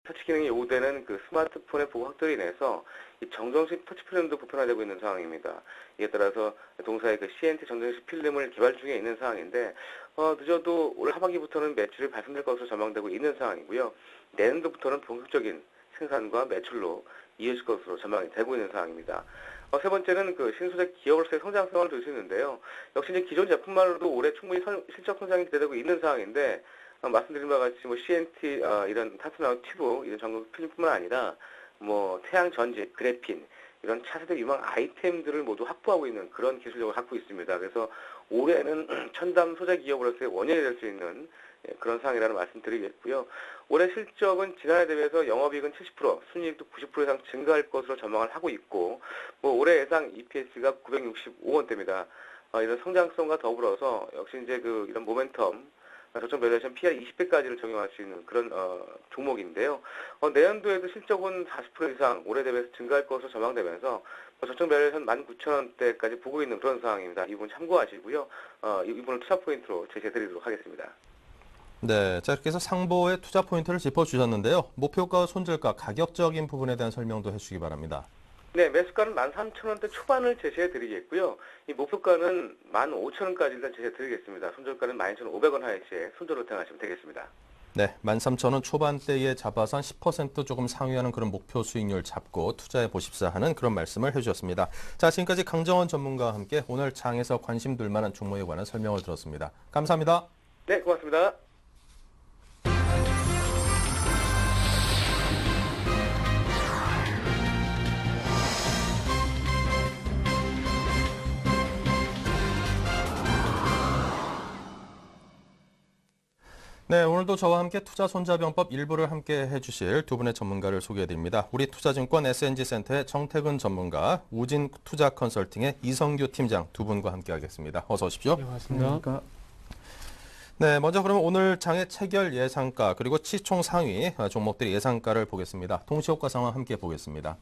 터치 기능이 요구되는 그 스마트폰의 보급 확대로 인해서 이 정정식 터치 필름도 보편화되고 있는 상황입니다. 이에 따라서 동사의 그 CNT 정정식 필름을 개발 중에 있는 상황인데 늦어도 올 하반기부터는 매출이 발생될 것으로 전망되고 있는 상황이고요. 내년도부터는 본격적인 생산과 매출로 이어질 것으로 전망이 되고 있는 상황입니다. 세 번째는 그 신소재 기업으로서의 성장성을 들 수 있는데요. 역시 이제 기존 제품만으로도 올해 충분히 실적 성장이 기대되고 있는 상황인데 말씀드린 바와 같이 CNT 이런 탄소나무 튜브 이런 전극 필름뿐만 아니라 태양 전지, 그래핀 이런 차세대 유망 아이템들을 모두 확보하고 있는 그런 기술력을 갖고 있습니다. 그래서 올해는 첨단 소재 기업으로서의 원년이 될 수 있는 그런 상황이라는 말씀드리겠고요. 올해 실적은 지난해 대비해서 영업이익은 70%, 순이익도 90% 이상 증가할 것으로 전망을 하고 있고, 올해 예상 EPS가 965원대입니다. 이런 성장성과 더불어서 역시 이제 이런 모멘텀, 저점 밸류에이션 PR 20배까지를 적용할 수 있는 그런 종목인데요. 내년도에도 실적은 40% 이상 올해 대비해서 증가할 것으로 전망되면서 저점 밸류에이션 19,000원대까지 보고 있는 그런 상황입니다. 이 부분 참고하시고요. 이 부분을 투자 포인트로 제시해드리도록 하겠습니다. 네, 자 이렇게 해서 상보의 투자 포인트를 짚어주셨는데요. 목표가, 손절가, 가격적인 부분에 대한 설명도 해주시기 바랍니다. 네, 매수가는 13,000원대 초반을 제시해드리겠고요. 이 목표가는 15,000원까지 일단 제시해드리겠습니다. 손절가는 12,500원 하이시에 손절로 대응하시면 되겠습니다. 네, 13,000원 초반대에 잡아서 한 10% 조금 상회하는 그런 목표 수익률 잡고 투자해 보십사 하는 그런 말씀을 해주셨습니다. 자, 지금까지 강정원 전문가와 함께 오늘 장에서 관심 둘 만한 종목에 관한 설명을 들었습니다. 감사합니다. 네, 고맙습니다. 네, 오늘도 저와 함께 투자 손자병법 일부를 함께 해주실 두 분의 전문가를 소개해드립니다. 우리 투자증권 SNG센터의 정태근 전문가, 우진 투자 컨설팅의 이성규 팀장 두 분과 함께하겠습니다. 어서 오십시오. 네, 반갑습니다. 네, 먼저 그러면 오늘 장의 체결 예상가 그리고 시총 상위 종목들의 예상가를 보겠습니다. 동시효과 상황 함께 보겠습니다.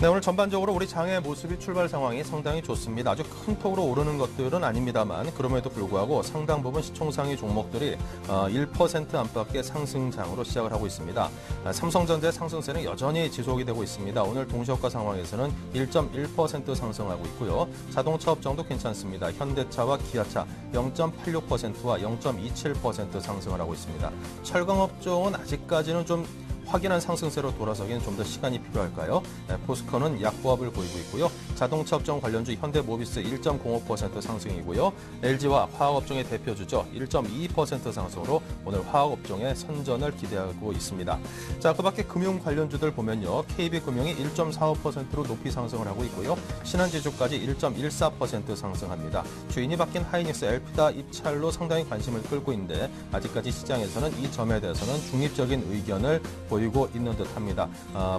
네, 오늘 전반적으로 우리 장의 모습이 출발 상황이 상당히 좋습니다. 아주 큰 폭으로 오르는 것들은 아닙니다만 그럼에도 불구하고 상당 부분 시총상위 종목들이 1% 안팎의 상승장으로 시작을 하고 있습니다. 삼성전자의 상승세는 여전히 지속이 되고 있습니다. 오늘 동시효과 상황에서는 1.1% 상승하고 있고요. 자동차 업종도 괜찮습니다. 현대차와 기아차 0.86%와 0.27% 상승을 하고 있습니다. 철강 업종은 아직까지는 좀 확연한 상승세로 돌아서기는 좀 더 시간이 필요할까요? 포스코는 약보합을 보이고 있고요. 자동차 업종 관련주 현대모비스 1.05% 상승이고요. LG와 화학업종의 대표주죠. 1.22% 상승으로 오늘 화학업종의 선전을 기대하고 있습니다. 자, 그 밖에 금융 관련주들 보면요. KB금융이 1.45%로 높이 상승을 하고 있고요. 신한지주까지 1.14% 상승합니다. 주인이 바뀐 하이닉스, 엘피다 입찰로 상당히 관심을 끌고 있는데 아직까지 시장에서는 이 점에 대해서는 중립적인 의견을 보이고 있는 듯합니다.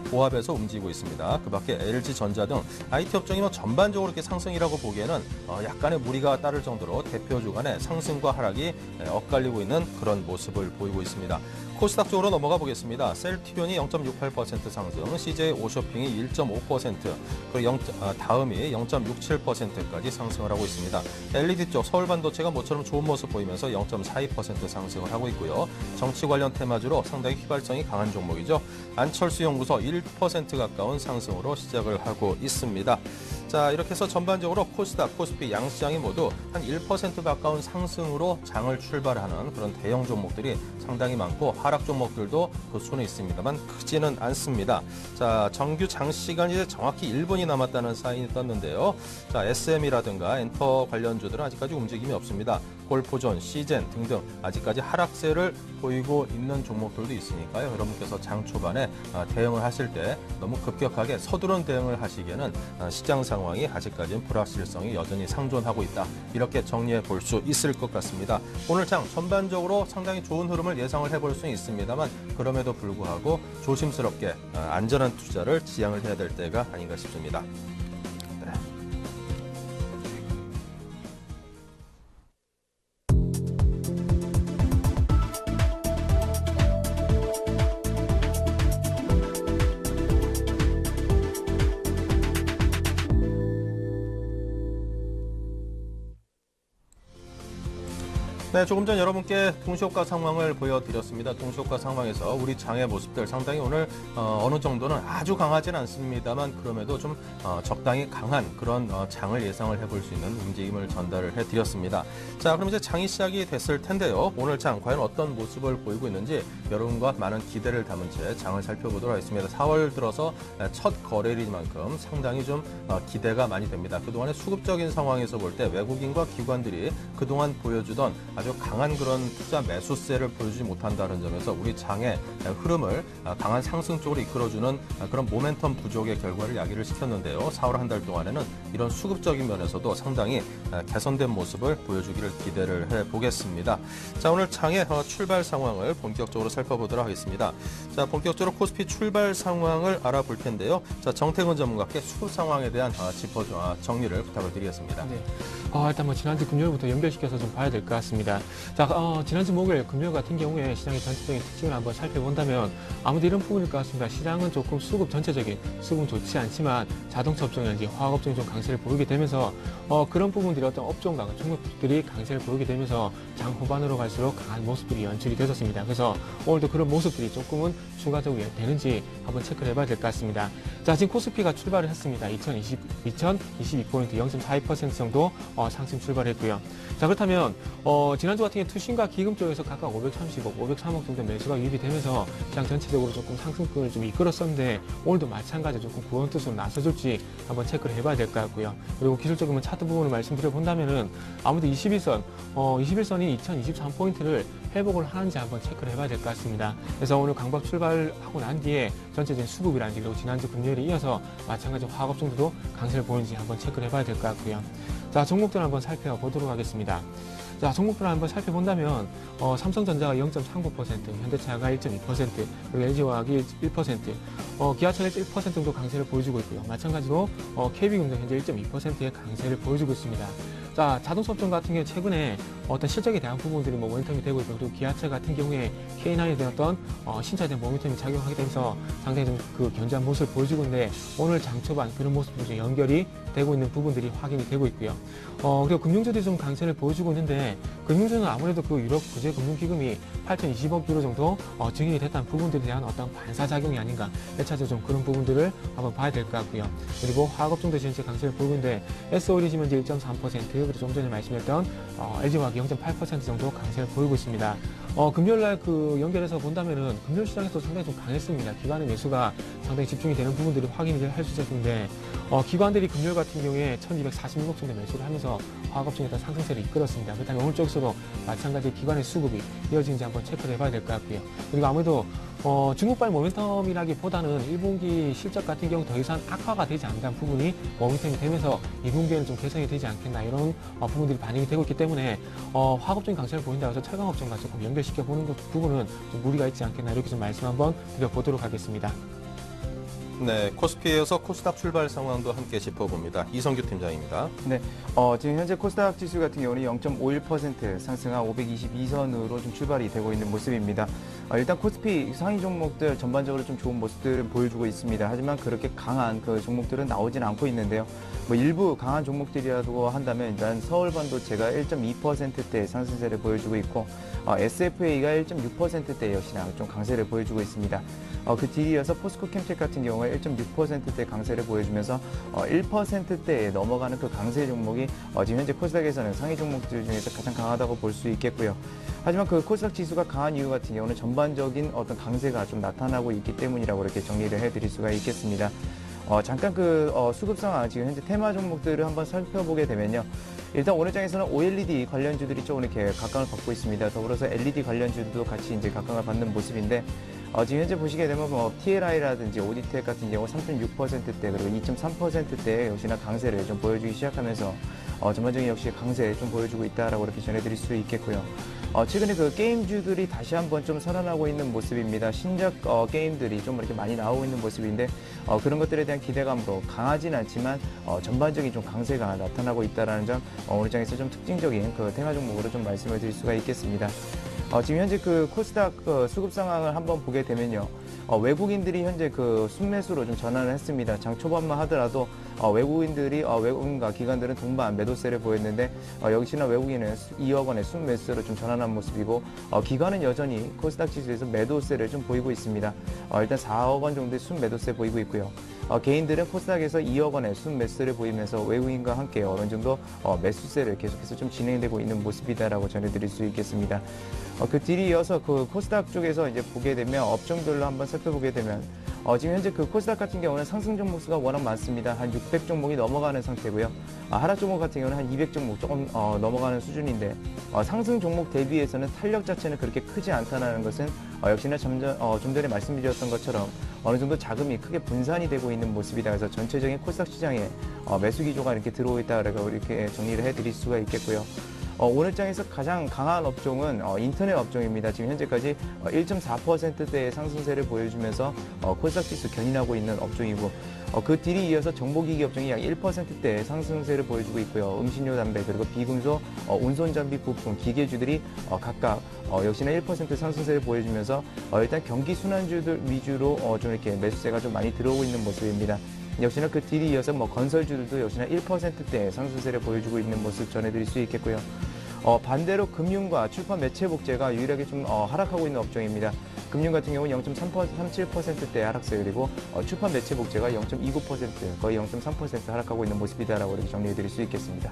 보합에서 움직이고 있습니다. 그 밖에 LG전자 등 IT 업종이 전반적으로 이렇게 상승이라고 보기에는 약간의 무리가 따를 정도로 대표주 간의 상승과 하락이 엇갈리고 있는 그런 모습을 보이고 있습니다. 코스닥 쪽으로 넘어가 보겠습니다. 셀트리온이 0.68% 상승, CJ 오쇼핑이 1.5%, 그리고 다음이 0.67%까지 상승을 하고 있습니다. LED 쪽 서울반도체가 모처럼 좋은 모습 보이면서 0.42% 상승을 하고 있고요. 정치 관련 테마주로 상당히 휘발성이 강한 종목이죠. 안철수 연구소 1% 가까운 상승으로 시작을 하고 있습니다. 자, 이렇게 해서 전반적으로 코스닥, 코스피 양시장이 모두 한 1% 가까운 상승으로 장을 출발하는 그런 대형 종목들이 상당히 많고 하락 종목들도 그 수는 있습니다만 크지는 않습니다. 자, 정규 장시간이 이제 정확히 1분이 남았다는 사인이 떴는데요. 자, SM이라든가 엔터 관련주들은 아직까지 움직임이 없습니다. 골포존, 시젠 등등 아직까지 하락세를 보이고 있는 종목들도 있으니까요. 여러분께서 장 초반에 대응을 하실 때 너무 급격하게 서두른 대응을 하시기에는 시장 상황이 아직까지는 불확실성이 여전히 상존하고 있다. 이렇게 정리해 볼 수 있을 것 같습니다. 오늘 장 전반적으로 상당히 좋은 흐름을 예상을 해볼 수는 있습니다만 그럼에도 불구하고 조심스럽게 안전한 투자를 지향을 해야 될 때가 아닌가 싶습니다. 네, 조금 전 여러분께 동시효과 상황을 보여드렸습니다. 동시효과 상황에서 우리 장의 모습들 상당히 오늘 어느 정도는 아주 강하진 않습니다만 그럼에도 좀 적당히 강한 그런 장을 예상을 해볼 수 있는 움직임을 전달을 해드렸습니다. 자, 그럼 이제 장이 시작이 됐을 텐데요. 오늘 장 과연 어떤 모습을 보이고 있는지 여러분과 많은 기대를 담은 채 장을 살펴보도록 하겠습니다. 4월 들어서 첫 거래일이만큼 상당히 좀 기대가 많이 됩니다. 그동안의 수급적인 상황에서 볼 때 외국인과 기관들이 그동안 보여주던 아주 강한 그런 투자 매수세를 보여주지 못한다는 점에서 우리 장의 흐름을 강한 상승 쪽으로 이끌어주는 그런 모멘텀 부족의 결과를 야기를 시켰는데요. 4월 한 달 동안에는 이런 수급적인 면에서도 상당히 개선된 모습을 보여주기를 기대를 해보겠습니다. 자, 오늘 장의 출발 상황을 본격적으로 살펴보도록 하겠습니다. 자, 본격적으로 코스피 출발 상황을 알아볼 텐데요. 자, 정태근 전문가께 수급 상황에 대한 정리를 부탁을 드리겠습니다. 네. 일단 뭐 지난주 금요일부터 연결시켜서 좀 봐야 될 것 같습니다. 자, 지난주 목요일 금요일 같은 경우에 시장의 전체적인 특징을 한번 살펴본다면 아무도 이런 부분일 것 같습니다. 시장은 조금 전체적인 수급은 좋지 않지만 자동차 업종이라든지 화학 업종이 좀 강세를 보이게 되면서 그런 부분들이 어떤 업종과 종목들이 강세를 보이게 되면서 장 후반으로 갈수록 강한 모습들이 연출이 되었습니다. 그래서 오늘도 그런 모습들이 조금은 추가적으로 되는지 한번 체크를 해봐야 될 것 같습니다. 자, 지금 코스피가 출발을 했습니다. 2022포인트 0.42% 정도 상승 출발했고요. 자, 그렇다면 지난주 같은 경우 투신과 기금 쪽에서 각각 530억, 503억 정도 매수가 유입이 되면서 시장 전체적으로 조금 상승권을 좀 이끌었었는데 오늘도 마찬가지로 조금 구원 뜻으로 나서줄지 한번 체크를 해봐야 될 것 같고요. 그리고 기술적인 차트 부분을 말씀드려 본다면은 아무래도 21선이 2023포인트를 회복을 하는지 한번 체크를 해봐야 될 것 같습니다. 그래서 오늘 강박 출발하고 난 뒤에 전체적인 수급이라든지 그리고 지난주 금요일에 이어서 마찬가지로 화학업종들도 강세를 보이는지 한번 체크를 해봐야 될 것 같고요. 자, 종목들 한번 살펴보도록 하겠습니다. 자, 종목들을 한번 살펴본다면 삼성전자가 0.39%, 현대차가 1.2%, 그리고 LG화학이 1%, 기아차가 1% 정도 강세를 보여주고 있고요. 마찬가지로 KB금융 현재 1.2%의 강세를 보여주고 있습니다. 자, 자동차 업종 같은 경우에 최근에 어떤 실적에 대한 부분들이 모멘텀이 되고 있고, 그리고 기아차 같은 경우에 K9에 대한 어떤 신차에 대한 모멘텀이 작용하게 되면서 상당히 좀 그 견조한 모습을 보여주고 있는데 오늘 장 초반 그런 모습도 좀 연결이 되고 있는 부분들이 확인이 되고 있고요. 그리고 금융주들이 좀 강세를 보여주고 있는데 금융주는 아무래도 그 유럽 구제금융기금이 8,020억 유로 정도 증액이 됐다는 부분들에 대한 어떤 반사작용이 아닌가 1차적으로 좀 그런 부분들을 한번 봐야 될 것 같고요. 그리고 화학업종도 현재 강세를 보이고 있는데 SOL이 현재 1.3%, 그리고 좀 전에 말씀드렸던 LG화학이 0.8% 정도 강세를 보이고 있습니다. 금요일날 그 연결해서 본다면은 금요일 시장에서 상당히 좀 강했습니다. 기관의 매수가 상당히 집중이 되는 부분들이 확인을 할 수 있었는데 기관들이 금요일 같은 경우에 1,246억 정도 매수를 하면서 화학업종에 따른 상승세를 이끌었습니다. 그렇다면 오늘 쪽에서도 마찬가지 기관의 수급이 이어지는지 한번 체크를 해봐야 될 것 같고요. 그리고 아무래도 중국발 모멘텀이라기보다는 1분기 실적 같은 경우 더 이상 악화가 되지 않는 부분이 모멘텀이 되면서 2분기에는 좀 개선이 되지 않겠나 이런 부분들이 반영이 되고 있기 때문에 화학업종이 강세를 보인다고 해서 철강업종과 조금 연결시켜보는 부분은 좀 무리가 있지 않겠나 이렇게 좀 말씀 한번 드려보도록 하겠습니다. 네, 코스피에서 코스닥 출발 상황도 함께 짚어봅니다. 이성규 팀장입니다. 네, 지금 현재 코스닥 지수 같은 경우는 0.51% 상승한 522선으로 좀 출발이 되고 있는 모습입니다. 일단 코스피 상위 종목들 전반적으로 좀 좋은 모습들을 보여주고 있습니다. 하지만 그렇게 강한 그 종목들은 나오진 않고 있는데요. 뭐 일부 강한 종목들이라고 한다면 일단 서울반도체가 1.2%대 상승세를 보여주고 있고 SFA가 1.6%대 역시나 좀 강세를 보여주고 있습니다. 그 뒤이어서 포스코캠텍 같은 경우에 1.6%대 강세를 보여주면서 1%대에 넘어가는 그 강세 종목이 지금 현재 코스닥에서는 상위 종목들 중에서 가장 강하다고 볼 수 있겠고요. 하지만 그 코스닥 지수가 강한 이유 같은 경우는 전반적인 어떤 강세가 좀 나타나고 있기 때문이라고 이렇게 정리를 해드릴 수가 있겠습니다. 잠깐 수급 상황, 지금 현재 테마 종목들을 한번 살펴보게 되면요. 일단 오늘 장에서는 OLED 관련주들이 좀 이렇게 각광을 받고 있습니다. 더불어서 LED 관련주들도 같이 이제 각광을 받는 모습인데, 지금 현재 보시게 되면 TLI라든지 오디텍 같은 경우 3.6%대 그리고 2.3%대 역시나 강세를 좀 보여주기 시작하면서 전반적인 역시 강세 좀 보여주고 있다라고 이렇게 전해드릴 수 있겠고요. 최근에 그 게임주들이 다시 한번 좀 살아나고 있는 모습입니다. 신작 게임들이 좀 이렇게 많이 나오고 있는 모습인데 그런 것들에 대한 기대감으로 강하진 않지만 전반적인 좀 강세가 나타나고 있다라는 점 오늘 장에서 좀 특징적인 그 테마 종목으로 좀 말씀을 드릴 수가 있겠습니다. 지금 현재 그 코스닥 수급 상황을 한번 보게 되면요. 외국인들이 현재 그 순매수로 좀 전환을 했습니다. 장 초반만 하더라도 외국인과 기관들은 동반 매도세를 보였는데 역시나 외국인은 2억 원의 순매수로 좀 전환한 모습이고 기관은 여전히 코스닥 지수에서 매도세를 좀 보이고 있습니다. 일단 4억 원 정도의 순매도세 보이고 있고요. 개인들은 코스닥에서 2억 원의 순매수를 보이면서 외국인과 함께 어느 정도 매수세를 계속해서 좀 진행되고 있는 모습이다라고 전해드릴 수 있겠습니다. 그 뒤를 이어서 그 코스닥 쪽에서 이제 보게 되면 업종별로 한번 살펴보게 되면 지금 현재 그 코스닥 같은 경우는 상승 종목 수가 워낙 많습니다. 한 600 종목이 넘어가는 상태고요. 하락 종목 같은 경우는 한 200 종목 조금 넘어가는 수준인데 상승 종목 대비해서는 탄력 자체는 그렇게 크지 않다는 것은 역시나 좀 전에 말씀드렸던 것처럼 어느 정도 자금이 크게 분산이 되고 있는 모습이다. 그래서 전체적인 코스닥 시장에 매수 기조가 이렇게 들어오 있다라고 이렇게 정리를 해드릴 수가 있겠고요. 오늘 장에서 가장 강한 업종은 인터넷 업종입니다. 지금 현재까지 1.4%대의 상승세를 보여주면서 코스닥 지수 견인하고 있는 업종이고 그 뒤를 이어서 정보기기 업종이 약 1%대의 상승세를 보여주고 있고요. 음식료, 담배, 그리고 비금속, 운송장비, 부품, 기계주들이 각각 역시나 1% 상승세를 보여주면서 일단 경기 순환주들 위주로 좀 이렇게 매수세가 좀 많이 들어오고 있는 모습입니다. 역시나 그 뒤를 이어서 건설주들도 역시나 1%대 상승세를 보여주고 있는 모습 전해드릴 수 있겠고요. 반대로 금융과 출판 매체 복제가 유일하게 좀 하락하고 있는 업종입니다. 금융 같은 경우는 0.37%대 하락세 그리고 출판 매체 복제가 0.29% 거의 0.3% 하락하고 있는 모습이다라고 이렇게 정리해드릴 수 있겠습니다.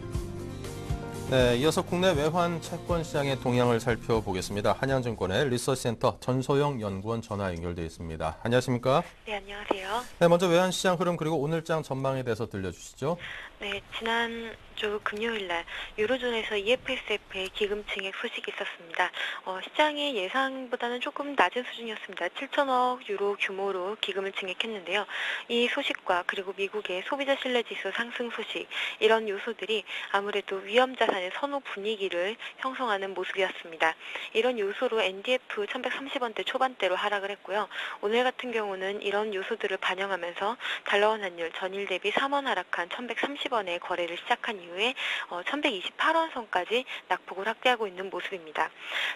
네, 이어서 국내 외환 채권 시장의 동향을 살펴보겠습니다. 한양증권의 리서치센터 전소영 연구원 전화 연결되어 있습니다. 안녕하십니까? 네, 안녕하세요. 네, 먼저 외환 시장 흐름 그리고 오늘장 전망에 대해서 들려주시죠. 네, 지난주 금요일 날 유로존에서 EFSF의 기금 증액 소식이 있었습니다. 시장의 예상보다는 조금 낮은 수준이었습니다. 7천억 유로 규모로 기금을 증액했는데요. 이 소식과 그리고 미국의 소비자 신뢰지수 상승 소식 이런 요소들이 아무래도 위험 자산의 선호 분위기를 형성하는 모습이었습니다. 이런 요소로 NDF 1130원대 초반대로 하락을 했고요. 오늘 같은 경우는 이런 요소들을 반영하면서 달러원 환율 전일 대비 3원 하락한 1130원에 거래를 시작한 이후에 1128원 선까지 낙폭을 확대하고 있는 모습입니다.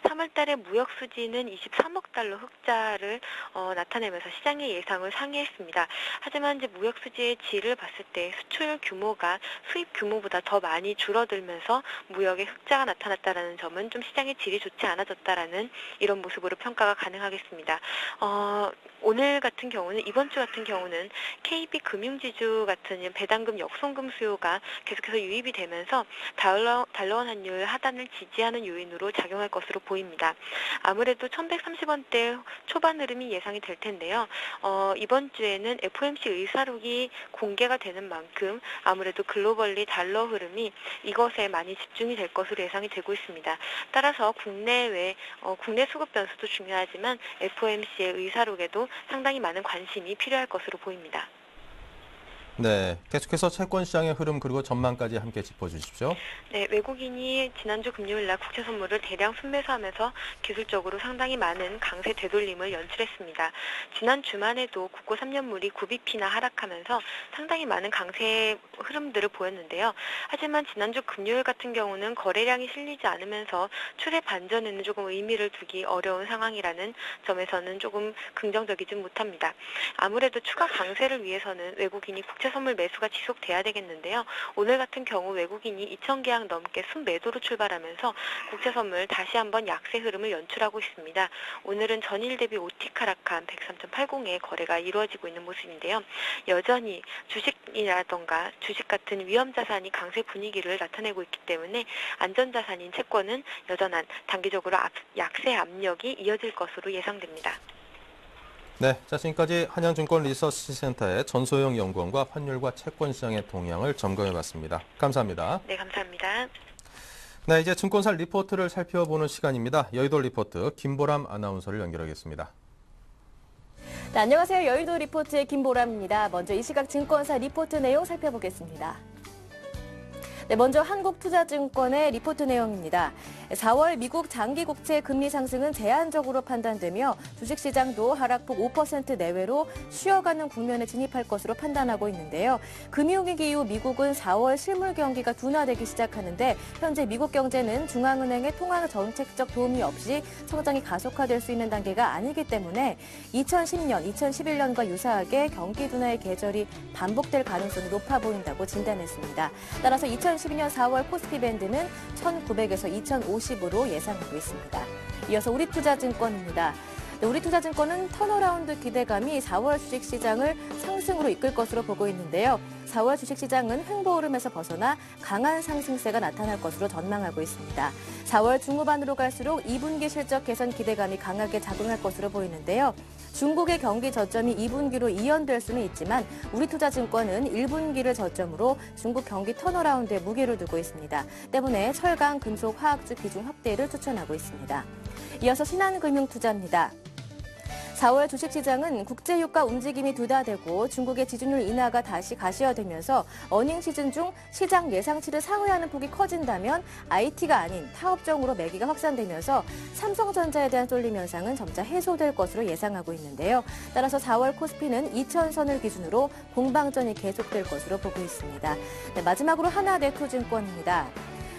3월 달에 무역 수지는 23억 달러 흑자를 나타내면서 시장의 예상을 상회했습니다. 하지만 이제 무역 수지의 질을 봤을 때 수출 규모가 수입 규모보다 더 많이 줄어들면서 무역의 흑자가 나타났다는 점은 좀 시장의 질이 좋지 않아졌다라는 이런 모습으로 평가가 가능하겠습니다. 오늘 같은 경우는 이번 주 같은 경우는 KB 금융지주 같은 배당금 역송금 수요가 계속해서 유입이 되면서 달러원 환율 하단을 지지하는 요인으로 작용할 것으로 보입니다. 아무래도 1130원대 초반 흐름이 예상이 될 텐데요. 이번 주에는 FOMC 의사록이 공개가 되는 만큼 아무래도 글로벌리 달러 흐름이 이것에 많이 집중이 될 것으로 예상이 되고 있습니다. 따라서 국내 수급 변수도 중요하지만 FOMC의 의사록에도 상당히 많은 관심이 필요할 것으로 보입니다. 네, 계속해서 채권 시장의 흐름 그리고 전망까지 함께 짚어주십시오. 네, 외국인이 지난주 금요일 날 국채 선물을 대량 순매수하면서 기술적으로 상당히 많은 강세 되돌림을 연출했습니다. 지난 주만 해도 국고 3년물이 9bp나 하락하면서 상당히 많은 강세 흐름들을 보였는데요. 하지만 지난주 금요일 같은 경우는 거래량이 실리지 않으면서 추세 반전에는 조금 의미를 두기 어려운 상황이라는 점에서는 조금 긍정적이지 못합니다. 아무래도 추가 강세를 위해서는 외국인이 국채 선물 매수가 지속돼야 되겠는데요. 오늘 같은 경우 외국인이 2,000계약 넘게 순매도로 출발하면서 국채 선물 다시 한번 약세 흐름을 연출하고 있습니다. 오늘은 전일 대비 오틱 하락한 103.80의 거래가 이루어지고 있는 모습인데요. 여전히 주식이라던가 주식 같은 위험 자산이 강세 분위기를 나타내고 있기 때문에 안전 자산인 채권은 여전한 단기적으로 약세 압력이 이어질 것으로 예상됩니다. 네, 자, 지금까지 한양증권 리서치센터의 전소영 연구원과 환율과 채권 시장의 동향을 점검해봤습니다. 감사합니다. 네, 감사합니다. 네, 이제 증권사 리포트를 살펴보는 시간입니다. 여의도 리포트 김보람 아나운서를 연결하겠습니다. 네, 안녕하세요. 여의도 리포트의 김보람입니다. 먼저 이 시각 증권사 리포트 내용 살펴보겠습니다. 네, 먼저 한국투자증권의 리포트 내용입니다. 4월 미국 장기 국채 금리 상승은 제한적으로 판단되며 주식시장도 하락폭 5% 내외로 쉬어가는 국면에 진입할 것으로 판단하고 있는데요. 금융위기 이후 미국은 4월 실물 경기가 둔화되기 시작하는데 현재 미국 경제는 중앙은행의 통화 정책적 도움이 없이 성장이 가속화될 수 있는 단계가 아니기 때문에 2010년, 2011년과 유사하게 경기 둔화의 계절이 반복될 가능성이 높아 보인다고 진단했습니다. 따라서 2012년 4월 코스피 밴드는 1900에서 2050으로 예상하고 있습니다. 이어서 우리투자증권입니다. 우리투자증권은 턴어라운드 기대감이 4월 주식시장을 상승으로 이끌 것으로 보고 있는데요. 4월 주식시장은 횡보 흐름에서 벗어나 강한 상승세가 나타날 것으로 전망하고 있습니다. 4월 중후반으로 갈수록 2분기 실적 개선 기대감이 강하게 작용할 것으로 보이는데요. 중국의 경기 저점이 2분기로 이연될 수는 있지만 우리투자증권은 1분기를 저점으로 중국 경기 턴어라운드에 무게를 두고 있습니다. 때문에 철강, 금속, 화학주 비중 확대를 추천하고 있습니다. 이어서 신한금융투자입니다. 4월 주식시장은 국제유가 움직임이 둔화되고 중국의 지준율 인하가 다시 가시화되면서 어닝 시즌 중 시장 예상치를 상회하는 폭이 커진다면 IT가 아닌 타업종으로 매기가 확산되면서 삼성전자에 대한 쏠림 현상은 점차 해소될 것으로 예상하고 있는데요. 따라서 4월 코스피는 2000선을 기준으로 공방전이 계속될 것으로 보고 있습니다. 네, 마지막으로 하나네투증권입니다.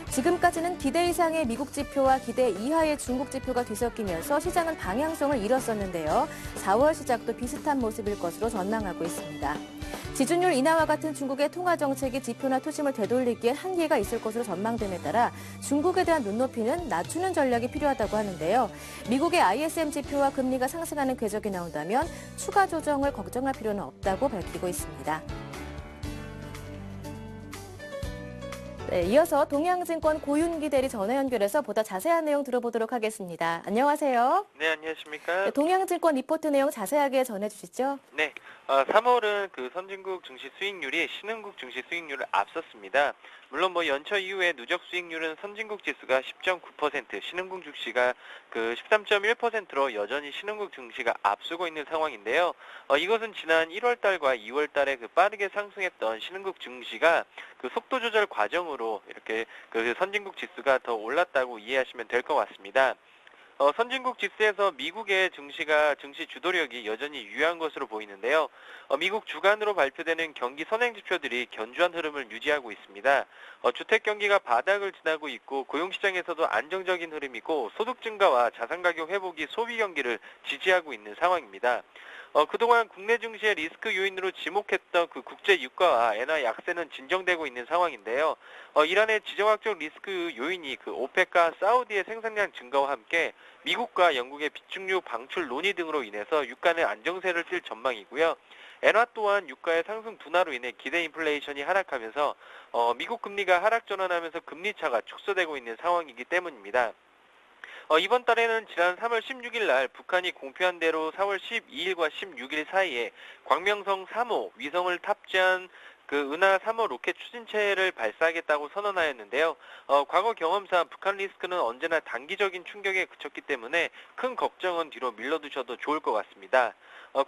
지금까지는 기대 이상의 미국 지표와 기대 이하의 중국 지표가 뒤섞이면서 시장은 방향성을 잃었었는데요. 4월 시작도 비슷한 모습일 것으로 전망하고 있습니다. 지준율 인하와 같은 중국의 통화 정책이 지표나 투심을 되돌리기엔 한계가 있을 것으로 전망됨에 따라 중국에 대한 눈높이는 낮추는 전략이 필요하다고 하는데요. 미국의 ISM 지표와 금리가 상승하는 궤적이 나온다면 추가 조정을 걱정할 필요는 없다고 밝히고 있습니다. 네, 이어서 동양증권 고윤기 대리 전화 연결해서 보다 자세한 내용 들어보도록 하겠습니다. 안녕하세요. 네, 안녕하십니까. 네, 동양증권 리포트 내용 자세하게 전해주시죠. 네, 3월은 그 선진국 증시 수익률이 신흥국 증시 수익률을 앞섰습니다. 물론 뭐 연초 이후에 누적 수익률은 선진국 지수가 10.9%, 신흥국 증시가 그 13.1%로 여전히 신흥국 증시가 앞서고 있는 상황인데요. 이것은 지난 1월 달과 2월 달에 그 빠르게 상승했던 신흥국 증시가 그 속도 조절 과정으로 이렇게 그 선진국 지수가 더 올랐다고 이해하시면 될 것 같습니다. 선진국 지수에서 미국의 증시 주도력이 여전히 유효한 것으로 보이는데요. 미국 주간으로 발표되는 경기 선행 지표들이 견조한 흐름을 유지하고 있습니다. 주택 경기가 바닥을 지나고 있고 고용시장에서도 안정적인 흐름이고 소득 증가와 자산 가격 회복이 소비 경기를 지지하고 있는 상황입니다. 그동안 국내 증시의 리스크 요인으로 지목했던 그 국제 유가와 엔화 약세는 진정되고 있는 상황인데요. 이란의 지정학적 리스크 요인이 그 오펙과 사우디의 생산량 증가와 함께 미국과 영국의 비축유 방출 논의 등으로 인해서 유가는 안정세를 띨 전망이고요. 엔화 또한 유가의 상승 둔화로 인해 기대 인플레이션이 하락하면서 미국 금리가 하락 전환하면서 금리 차가 축소되고 있는 상황이기 때문입니다. 이번 달에는 지난 3월 16일 날 북한이 공표한 대로 4월 12일과 16일 사이에 광명성 3호 위성을 탑재한 그 은하 3호 로켓 추진체를 발사하겠다고 선언하였는데요. 과거 경험상 북한 리스크는 언제나 단기적인 충격에 그쳤기 때문에 큰 걱정은 뒤로 밀어두셔도 좋을 것 같습니다.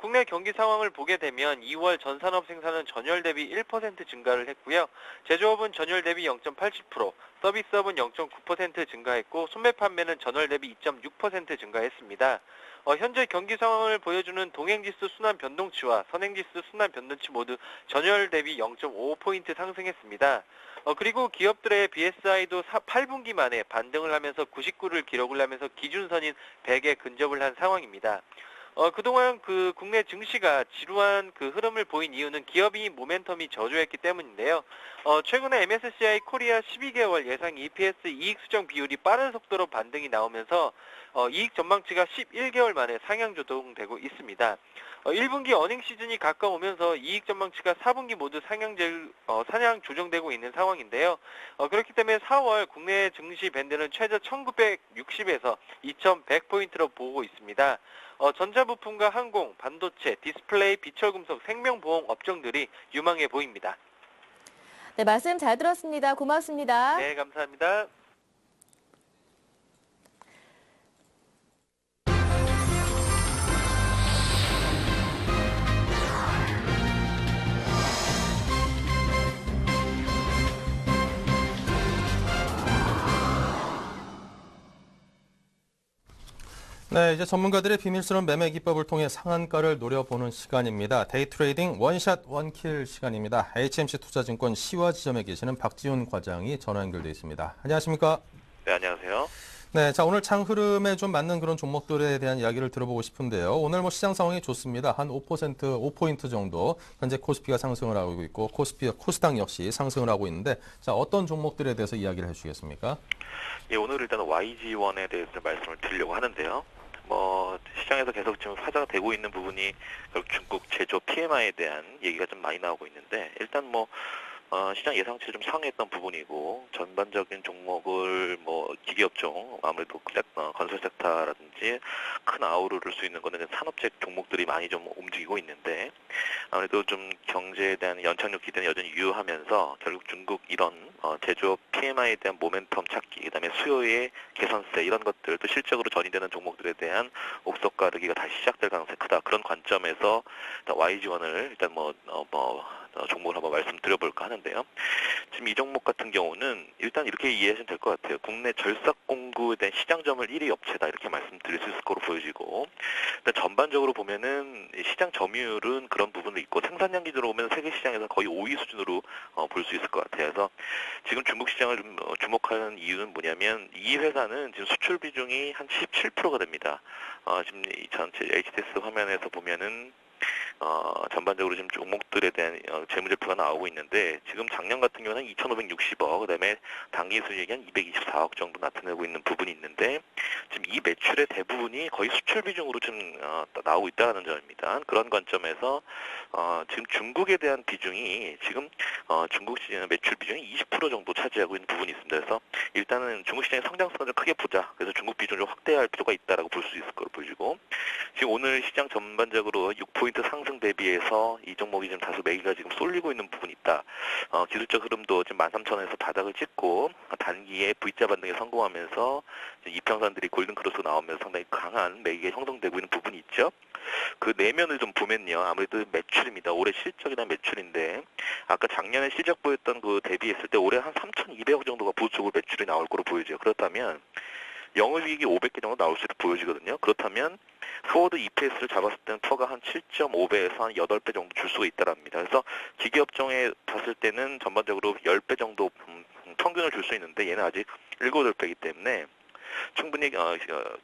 국내 경기 상황을 보게 되면 2월 전산업 생산은 전월 대비 1% 증가를 했고요. 제조업은 전월 대비 0.80%, 서비스업은 0.9% 증가했고 소매 판매는 전월 대비 2.6% 증가했습니다. 현재 경기 상황을 보여주는 동행지수 순환 변동치와 선행지수 순환 변동치 모두 전월 대비 0.5포인트 상승했습니다. 그리고 기업들의 BSI도 8분기 만에 반등을 하면서 99를 기록을 하면서 기준선인 100에 근접을 한 상황입니다. 그동안 그 국내 증시가 지루한 그 흐름을 보인 이유는 기업이 모멘텀이 저조했기 때문인데요. 최근에 MSCI 코리아 12개월 예상 EPS 이익 수정 비율이 빠른 속도로 반등이 나오면서 이익 전망치가 11개월 만에 상향 조정되고 있습니다. 1분기 어닝 시즌이 가까우면서 이익 전망치가 4분기 모두 상향 조정되고 있는 상황인데요. 그렇기 때문에 4월 국내 증시 밴드는 최저 1960에서 2100포인트로 보고 있습니다. 전자부품과 항공, 반도체, 디스플레이, 비철금속, 생명보험 업종들이 유망해 보입니다. 네, 말씀 잘 들었습니다. 고맙습니다. 네, 감사합니다. 네, 이제 전문가들의 비밀스러운 매매 기법을 통해 상한가를 노려보는 시간입니다. 데이 트레이딩 원샷 원킬 시간입니다. HMC 투자증권 시와 지점에 계시는 박지훈 과장이 전화 연결돼 있습니다. 안녕하십니까? 네, 안녕하세요. 네, 자 오늘 장 흐름에 좀 맞는 그런 종목들에 대한 이야기를 들어보고 싶은데요. 오늘 뭐 시장 상황이 좋습니다. 한 5%, 5포인트 정도 현재 코스피가 상승을 하고 있고 코스닥 역시 상승을 하고 있는데 자 어떤 종목들에 대해서 이야기를 해주시겠습니까? 예, 오늘 일단 YG1에 대해서 말씀을 드리려고 하는데요. 시장에서 계속 지금 화제가 되고 있는 부분이 결국 중국 제조 PMI에 대한 얘기가 좀 많이 나오고 있는데 일단 시장 예상치 좀 상회했던 부분이고 전반적인 종목을 기계업종 아무래도 건설 섹터라든지 큰 아우를 수 있는 거는 산업재 종목들이 많이 좀 움직이고 있는데 아무래도 좀 경제에 대한 연착륙 기대는 여전히 유효하면서 결국 중국 이런 제조업 PMI에 대한 모멘텀 찾기 그다음에 수요의 개선세 이런 것들 또 실적으로 전이되는 종목들에 대한 옥석 가르기가 다시 시작될 가능성이 크다 그런 관점에서 YG1을 일단 종목을 한번 말씀드려볼까 하는데요. 지금 이 종목 같은 경우는 일단 이렇게 이해하시면 될 것 같아요. 국내 절삭 공구에 대한 시장점을 1위 업체다 이렇게 말씀드릴 수 있을 거로 보여지고 일단 전반적으로 보면은 시장 점유율은 그런 부분도 있고 생산량 기준으로 보면 세계 시장에서 거의 5위 수준으로 볼 수 있을 것 같아요. 그래서 지금 중국 시장을 좀 주목하는 이유는 뭐냐면 이 회사는 지금 수출 비중이 한 17%가 됩니다. 지금 이 전체 HTS 화면에서 보면은 전반적으로 지금 종목들에 대한 재무제표가 나오고 있는데 지금 작년 같은 경우는 2,560억 그다음에 당기 수익이 한 224억 정도 나타내고 있는 부분이 있는데 지금 이 매출의 대부분이 거의 수출 비중으로 지금 나오고 있다는 점입니다. 그런 관점에서 지금 중국에 대한 비중이 지금 중국 시장 매출 비중이 20% 정도 차지하고 있는 부분이 있습니다. 그래서 일단은 중국 시장의 성장성을 좀 크게 보자. 그래서 중국 비중을 좀 확대할 필요가 있다라고 볼 수 있을 거로 보이고 지금 오늘 시장 전반적으로 6포인트 상승 대비해서 이 종목이 지금 다소 매기가 지금 쏠리고 있는 부분이 있다. 기술적 흐름도 지금 13,000원에서 바닥을 찍고 단기에 V자 반등에 성공하면서 이평선들이 골든크로스 나오면서 상당히 강한 매기가 형성되고 있는 부분이 있죠. 그 내면을 좀 보면요. 아무래도 매출입니다. 올해 실적이나 매출인데 아까 작년에 실적 보였던 그 대비했을 때 올해 한 3,200억 정도가 보수적으로 매출이 나올 거로 보여져요. 그렇다면 영업이익이 500개 정도 나올 수 있게 보여지거든요. 그렇다면 포워드 EPS를 잡았을 때는 퍼가 한 7.5배에서 한 8배 정도 줄 수가 있다랍니다. 그래서 기계업종에 봤을 때는 전반적으로 10배 정도 평균을 줄 수 있는데 얘는 아직 7, 8배이기 때문에 충분히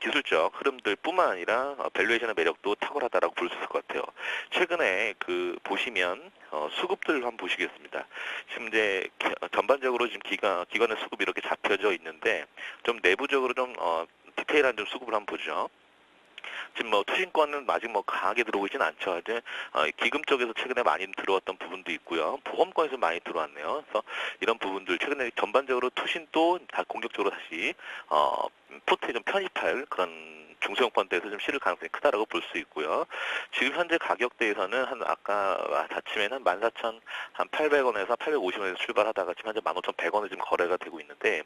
기술적 흐름들 뿐만 아니라 밸류에이션의 매력도 탁월하다라고 볼 수 있을 것 같아요. 최근에 보시면 수급들 한번 보시겠습니다. 지금 이제 전반적으로 지금 기관의 수급이 이렇게 잡혀져 있는데 좀 내부적으로 좀 디테일한 좀 수급을 한번 보죠. 지금 투신권은 아직 강하게 들어오고 있지는 않죠. 이제 기금 쪽에서 최근에 많이 들어왔던 부분도 있고요. 보험권에서 많이 들어왔네요. 그래서 이런 부분들 최근에 전반적으로 투신도 다 공격적으로 다시 포트에 좀 편입할 그런 중소형 펀드에서 좀 실을 가능성이 크다라고 볼 수 있고요. 지금 현재 가격대에서는 아까 아침에는 14,800원에서 850원에서 출발하다가 지금 현재 15,100원에 지금 거래가 되고 있는데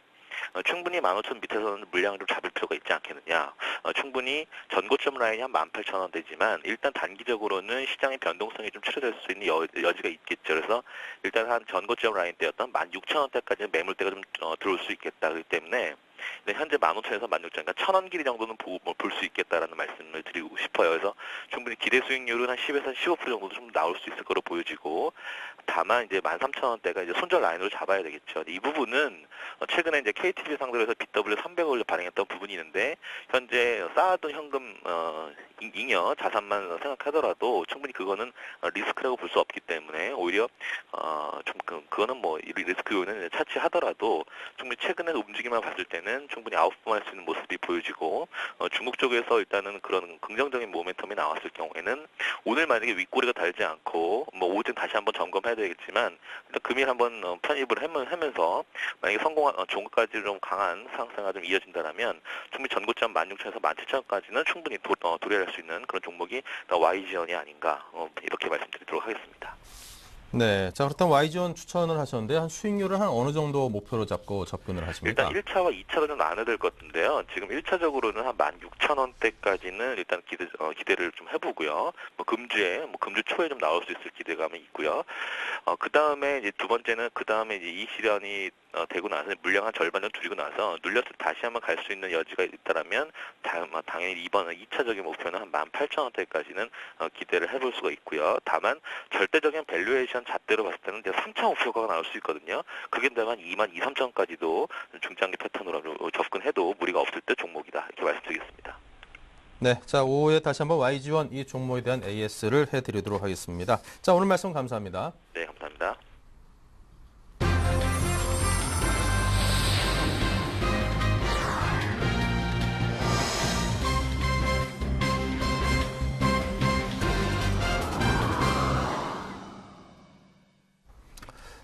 충분히 15,000 밑에서는 물량을 좀 잡을 필요가 있지 않겠느냐. 충분히 전고점 라인이 한 18,000원대지만 일단 단기적으로는 시장의 변동성이 좀 출현될 수 있는 여지가 있겠죠. 그래서 일단 한 전고점 라인대였던 16,000원대까지 매물대가 좀 들어올 수 있겠다. 그렇기 때문에 현재 15,000에서 16,000, 그러니까 1,000원 길이 정도는 볼 수 있겠다라는 말씀을 드리고 싶어요. 그래서 충분히 기대 수익률은 한 10에서 15% 정도 좀 나올 수 있을 거로 보여지고, 다만 이제 13,000원대가 이제 손절 라인으로 잡아야 되겠죠. 이 부분은 최근에 이제 KTB 상대로 해서 BW 300을 발행했던 부분이 있는데, 현재 쌓아둔 현금 잉여 자산만 생각하더라도 충분히 그거는 리스크라고 볼 수 없기 때문에 오히려 그거는 리스크 요인은 차치하더라도 충분히 최근에 움직임을 봤을 때는 충분히 아웃폼할 수 있는 모습이 보여지고, 중국 쪽에서 일단은 그런 긍정적인 모멘텀이 나왔을 경우에는 오늘 만약에 윗꼬리가 달지 않고 오전 다시 한번 점검해야 되겠지만 일단 금일 한번 편입을 하면서 만약에 종가까지 좀 강한 상승가 좀 이어진다면 충분히 전고점 16,000에서 17,000까지는 충분히 도래할 수 있는 그런 종목이 YGN이 아닌가 이렇게 말씀드리도록 하겠습니다. 네, 자 그렇다면 YGN 추천을 하셨는데 한 수익률을 한 어느 정도 목표로 잡고 접근을 하십니까? 일단 1차와 2차로 좀 나눠야 될 것 같은데요. 지금 1차적으로는 한 16,000원대까지는 일단 기대를 좀 해보고요. 금주 초에 좀 나올 수 있을 기대감이 있고요. 그 다음에 이제 두 번째는 이 시련이 되고 나서 물량 한 절반 정도 줄이고 나서 눌려서 다시 한번 갈 수 있는 여지가 있다라면 당연히 이번 2차적인 목표는 한 18,000원대까지는 기대를 해볼 수가 있고요. 다만 절대적인 밸류에이션 잣대로 봤을 때는 3,500원가 나올 수 있거든요. 그게 되면 22,000원까지도 중장기 패턴으로 접근해도 무리가 없을 때 종목이다 이렇게 말씀드리겠습니다. 네, 자 오후에 다시 한번 YG1 이 종목에 대한 AS를 해드리도록 하겠습니다. 자 오늘 말씀 감사합니다. 네, 감사합니다.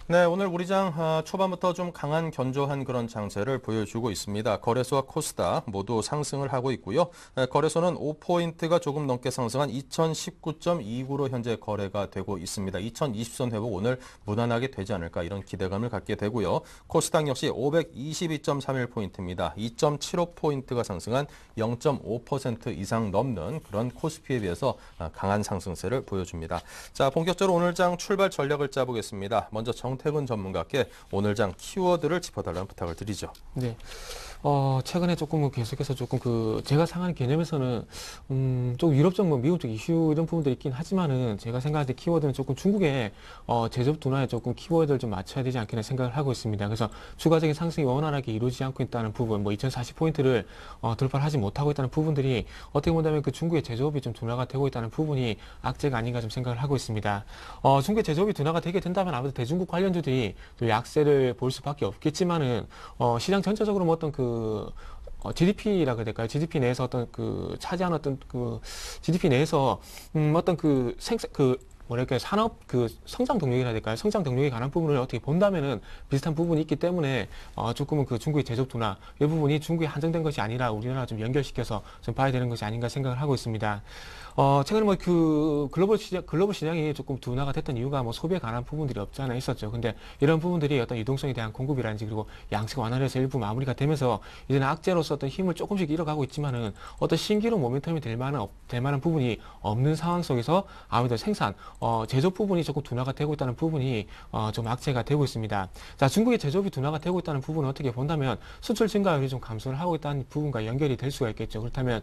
네, 오늘 우리 장 초반부터 좀 강한 견조한 그런 장세를 보여주고 있습니다. 거래소와 코스닥 모두 상승을 하고 있고요. 거래소는 5포인트가 조금 넘게 상승한 2019.29로 현재 거래가 되고 있습니다. 2020선 회복 오늘 무난하게 되지 않을까 이런 기대감을 갖게 되고요. 코스닥 역시 522.31포인트입니다. 2.75포인트가 상승한 0.5% 이상 넘는 그런 코스피에 비해서 강한 상승세를 보여줍니다. 자, 본격적으로 오늘 장 출발 전략을 짜보겠습니다. 먼저 정태근 전문가께 오늘 장 키워드를 짚어달라는 부탁을 드리죠. 네. 최근에 조금 계속해서 조금 제가 상하는 개념에서는, 좀 유럽적, 미국적 이슈 이런 부분들이 있긴 하지만은 제가 생각할 때 키워드는 조금 중국의, 제조업 둔화에 조금 키워드를 좀 맞춰야 되지 않겠나 생각을 하고 있습니다. 그래서 추가적인 상승이 원활하게 이루어지지 않고 있다는 부분, 2040포인트를, 돌파를 하지 못하고 있다는 부분들이 어떻게 보면 그 중국의 제조업이 좀 둔화가 되고 있다는 부분이 악재가 아닌가 좀 생각을 하고 있습니다. 중국의 제조업이 둔화가 되게 된다면 아무래도 대중국 관련주들이 또 약세를 볼 수밖에 없겠지만은, 시장 전체적으로 어떤 GDP라 그래야 될까요? GDP 내에서 어떤 차지하는 어떤 GDP 내에서, 어떤 뭐랄까요, 산업 성장 동력이라 해야 될까요? 성장 동력에 관한 부분을 어떻게 본다면은 비슷한 부분이 있기 때문에, 조금은 중국의 제조업 둔화, 이 부분이 중국에 한정된 것이 아니라 우리나라 좀 연결시켜서 좀 봐야 되는 것이 아닌가 생각을 하고 있습니다. 최근에 글로벌 시장이 조금 둔화가 됐던 이유가 소비에 관한 부분들이 없지 않아 있었죠. 근데 이런 부분들이 어떤 유동성에 대한 공급이라든지 그리고 양식 완화에서 일부 마무리가 되면서 이제는 악재로서 어떤 힘을 조금씩 잃어가고 있지만은 어떤 신기록 모멘텀이 될 만한 부분이 없는 상황 속에서 아무래도 생산, 제조업 부분이 조금 둔화가 되고 있다는 부분이, 좀 악재가 되고 있습니다. 자, 중국의 제조업이 둔화가 되고 있다는 부분은 어떻게 본다면 수출 증가율이 좀 감소를 하고 있다는 부분과 연결이 될 수가 있겠죠. 그렇다면,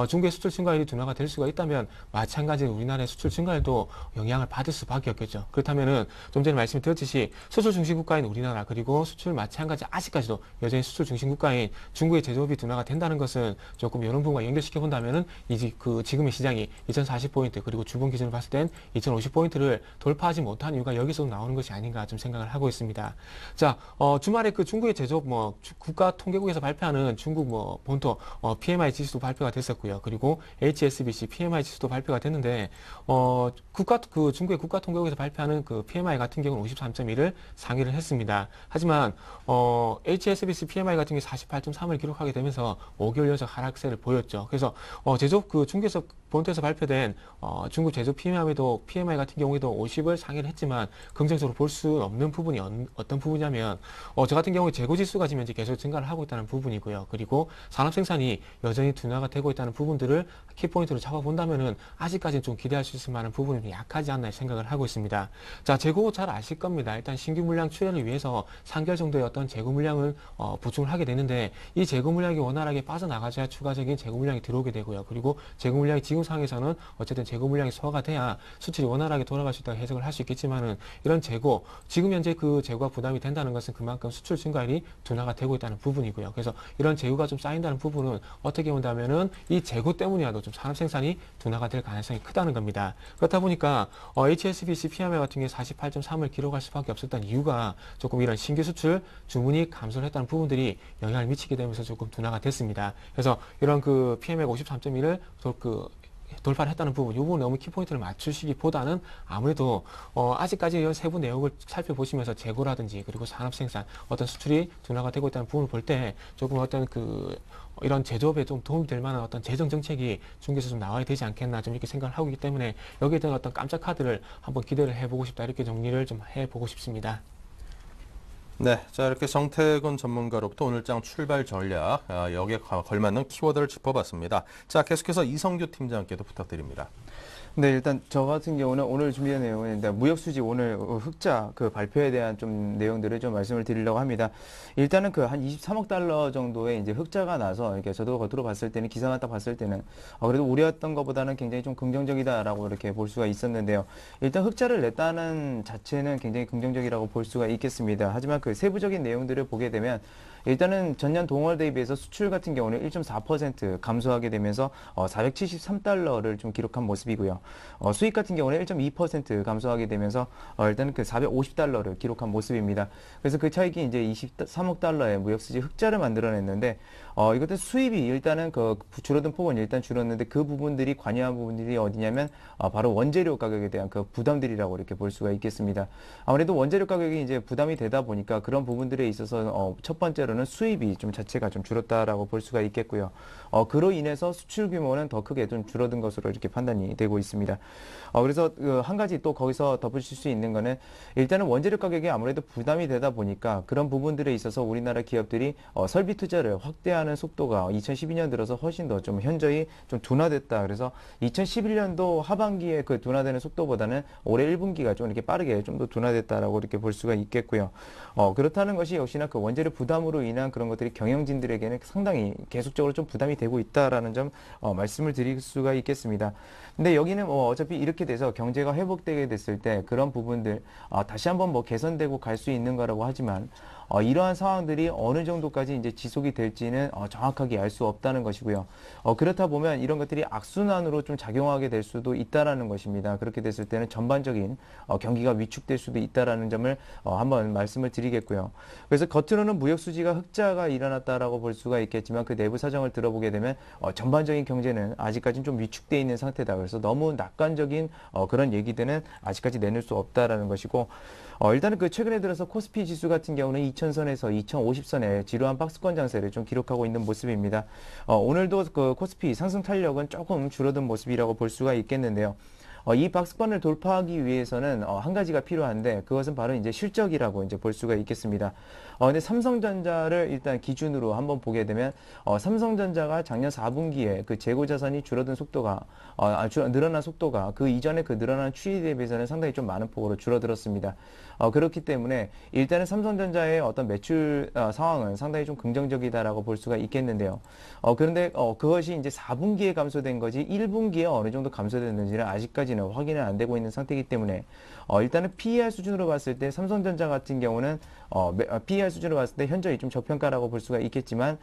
중국의 수출 증가율이 둔화가 될 수가 있다면 마찬가지로 우리나라의 수출 증가율도 영향을 받을 수밖에 없겠죠. 그렇다면은 좀 전에 말씀드렸듯이 수출 중심 국가인 우리나라 그리고 수출 마찬가지 아직까지도 여전히 수출 중심 국가인 중국의 제조업이 둔화가 된다는 것은 조금 이런 부분과 연결시켜 본다면은 이제 지금의 시장이 2040포인트 그리고 주봉 기준으로 봤을 땐 2050포인트를 돌파하지 못한 이유가 여기서 나오는 것이 아닌가 좀 생각을 하고 있습니다. 자, 주말에 중국의 제조업 국가통계국에서 발표하는 중국 본토 PMI 지수도 발표가 됐었고요. 그리고 HSBC PMI 지수도 발표가 됐는데, 중국의 국가통계국에서 발표하는 PMI 같은 경우는 53.1을 상회를 했습니다. 하지만, HSBC PMI 같은 경우 48.3을 기록하게 되면서 5개월 연속 하락세를 보였죠. 그래서, 제조업 중국에서 본토에서 발표된, 중국 제조업 PMI 같은 경우에도 50을 상회를 했지만, 긍정적으로 볼 수 없는 부분이 어떤 부분이냐면, 저 같은 경우에 재고 지수가 지금 현재 계속 증가를 하고 있다는 부분이고요. 그리고 산업 생산이 여전히 둔화가 되고 있다는 부분들을 키포인트로 잡아본다면은 아직까지는 좀 기대할 수 있을 만한 부분이 약하지 않나 생각을 하고 있습니다. 자, 재고 잘 아실 겁니다. 일단 신규 물량 출현을 위해서 3개월 정도의 어떤 재고 물량을 보충을 하게 되는데 이 재고 물량이 원활하게 빠져나가줘야 추가적인 재고 물량이 들어오게 되고요. 그리고 재고 물량이 지금 상황에서는 어쨌든 재고 물량이 소화가 돼야 수출이 원활하게 돌아갈 수 있다고 해석을 할 수 있겠지만은 이런 재고, 지금 현재 재고가 부담이 된다는 것은 그만큼 수출 증가율이 둔화가 되고 있다는 부분이고요. 그래서 이런 재고가 좀 쌓인다는 부분은 어떻게 본다면은 이 재고 때문이라도 좀 산업 생산이 둔화가 될 가능성이 크다는 겁니다. 그렇다 보니까 HSBC PMI 같은 경우에 48.3을 기록할 수밖에 없었던 이유가 조금 이런 신규 수출 주문이 감소를 했다는 부분들이 영향을 미치게 되면서 조금 둔화가 됐습니다. 그래서 이런 PMI 53.1을 돌파를 했다는 부분, 이 부분 너무 키포인트를 맞추시기보다는 아무래도 아직까지 이런 세부 내역을 살펴보시면서 재고라든지 그리고 산업 생산, 어떤 수출이 둔화가 되고 있다는 부분을 볼 때 조금 어떤 이런 제조업에 좀 도움이 될 만한 어떤 재정 정책이 중국에서 좀 나와야 되지 않겠나 좀 이렇게 생각을 하고 있기 때문에 여기에 대한 어떤 깜짝 카드를 한번 기대를 해보고 싶다, 이렇게 정리를 좀 해보고 싶습니다. 네, 자 이렇게 정태근 전문가로부터 오늘 장 출발 전략, 여기에 걸맞는 키워드를 짚어봤습니다. 자, 계속해서 이성규 팀장께도 부탁드립니다. 네, 일단 저 같은 경우는 오늘 준비한 내용은 일단 무역수지 오늘 흑자 그 발표에 대한 좀 내용들을 좀 말씀을 드리려고 합니다. 일단은 그 한 23억 달러 정도의 이제 흑자가 나서 이렇게 저도 겉으로 봤을 때는 기사만 딱 봤을 때는 그래도 우려했던 것보다는 굉장히 좀 긍정적이다라고 이렇게 볼 수가 있었는데요. 일단 흑자를 냈다는 자체는 굉장히 긍정적이라고 볼 수가 있겠습니다. 하지만 그 세부적인 내용들을 보게 되면 일단은 전년 동월 대비해서 수출 같은 경우는 1.4% 감소하게 되면서 473달러를 좀 기록한 모습이고요. 수익 같은 경우는 1.2% 감소하게 되면서 일단은 그 450달러를 기록한 모습입니다. 그래서 그 차익이 이제 23억 달러의 무역수지 흑자를 만들어냈는데 이것도 수입이 일단은 그 줄어든 폭은 일단 줄었는데 그 부분들이 관여한 부분들이 어디냐면 바로 원재료 가격에 대한 그 부담들이라고 이렇게 볼 수가 있겠습니다. 아무래도 원재료 가격이 이제 부담이 되다 보니까 그런 부분들에 있어서 첫 번째로는 수입이 좀 자체가 좀 줄었다라고 볼 수가 있겠고요. 그로 인해서 수출 규모는 더 크게 좀 줄어든 것으로 이렇게 판단이 되고 있습니다. 그래서 한 가지 또 거기서 덧붙일 수 있는 거는 일단은 원재료 가격이 아무래도 부담이 되다 보니까 그런 부분들에 있어서 우리나라 기업들이 설비 투자를 확대하는 속도가 2012년 들어서 훨씬 더 좀 현저히 좀 둔화됐다. 그래서 2011년도 하반기에 그 둔화되는 속도보다는 올해 1분기가 좀 이렇게 빠르게 좀 더 둔화됐다라고 이렇게 볼 수가 있겠고요. 그렇다는 것이 역시나 그 원재료 부담으로 인한 그런 것들이 경영진들에게는 상당히 계속적으로 좀 부담이 되고 있다라는 점 말씀을 드릴 수가 있겠습니다. 근데 여기는 어차피 이렇게 돼서 경제가 회복되게 됐을 때 그런 부분들 다시 한번 뭐 개선되고 갈 수 있는 거라고 하지만 이러한 상황들이 어느 정도까지 이제 지속이 될지는 정확하게 알 수 없다는 것이고요. 그렇다 보면 이런 것들이 악순환으로 좀 작용하게 될 수도 있다라는 것입니다. 그렇게 됐을 때는 전반적인 경기가 위축될 수도 있다라는 점을 한번 말씀을 드리겠고요. 그래서 겉으로는 무역 수지가 흑자가 일어났다라고 볼 수가 있겠지만 그 내부 사정을 들어보게 되면 전반적인 경제는 아직까지는 좀 위축돼 있는 상태다. 그래서 너무 낙관적인 그런 얘기들은 아직까지 내놓을 수 없다라는 것이고. 일단은 그 최근에 들어서 코스피 지수 같은 경우는 2000선에서 2050선에 지루한 박스권 장세를 좀 기록하고 있는 모습입니다. 오늘도 그 코스피 상승 탄력은 조금 줄어든 모습이라고 볼 수가 있겠는데요. 이 박스권을 돌파하기 위해서는 한 가지가 필요한데 그것은 바로 이제 실적이라고 이제 볼 수가 있겠습니다. 근데 삼성전자를 일단 기준으로 한번 보게 되면 삼성전자가 작년 4분기에 그 재고 자산이 줄어든 속도가 늘어난 속도가 그 이전에 그 늘어난 추이에 대비해서는 상당히 좀 많은 폭으로 줄어들었습니다. 그렇기 때문에 일단은 삼성전자의 어떤 매출 상황은 상당히 좀 긍정적이다라고 볼 수가 있겠는데요. 그런데 그것이 이제 4분기에 감소된 거지 1분기에 어느 정도 감소됐는지는 아직까지는 확인은 안 되고 있는 상태이기 때문에 일단은 PER 수준으로 봤을 때 삼성전자 같은 경우는 PER 수준으로 봤을 때 현저히 좀 저평가라고 볼 수가 있겠지만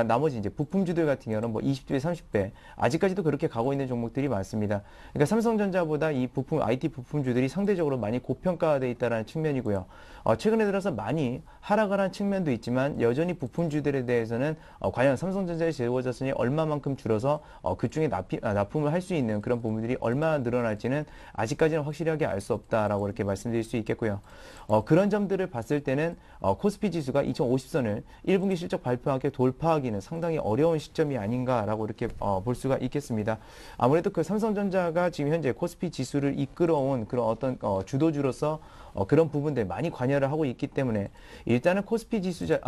나머지 이제 부품주들 같은 경우는 뭐 20배, 30배 아직까지도 그렇게 가고 있는 종목들이 많습니다. 그러니까 삼성전자보다 이 부품 IT 부품주들이 상대적으로 많이 고평가되어 있다는 측면이고요. 최근에 들어서 많이 하락을 한 측면도 있지만 여전히 부품주들에 대해서는 과연 삼성전자의 재고 자산이 얼마만큼 줄어서 그중에 납품을 할 수 있는 그런 부분들이 얼마나 늘어날지는 아직까지는 확실하게 알 수 없다라고 이렇게 말씀드릴 수 있겠고요. 그런 점들을 봤을 때는 코스피 지수가 2050선을 1분기 실적 발표와 함께 돌파하기는 상당히 어려운 시점이 아닌가라고 이렇게 볼 수가 있겠습니다. 아무래도 그 삼성전자가 지금 현재 코스피 지수를 이끌어온 그런 어떤 주도주로서 그런 부분들 많이 관여를 하고 있기 때문에 일단은 코스피 지수의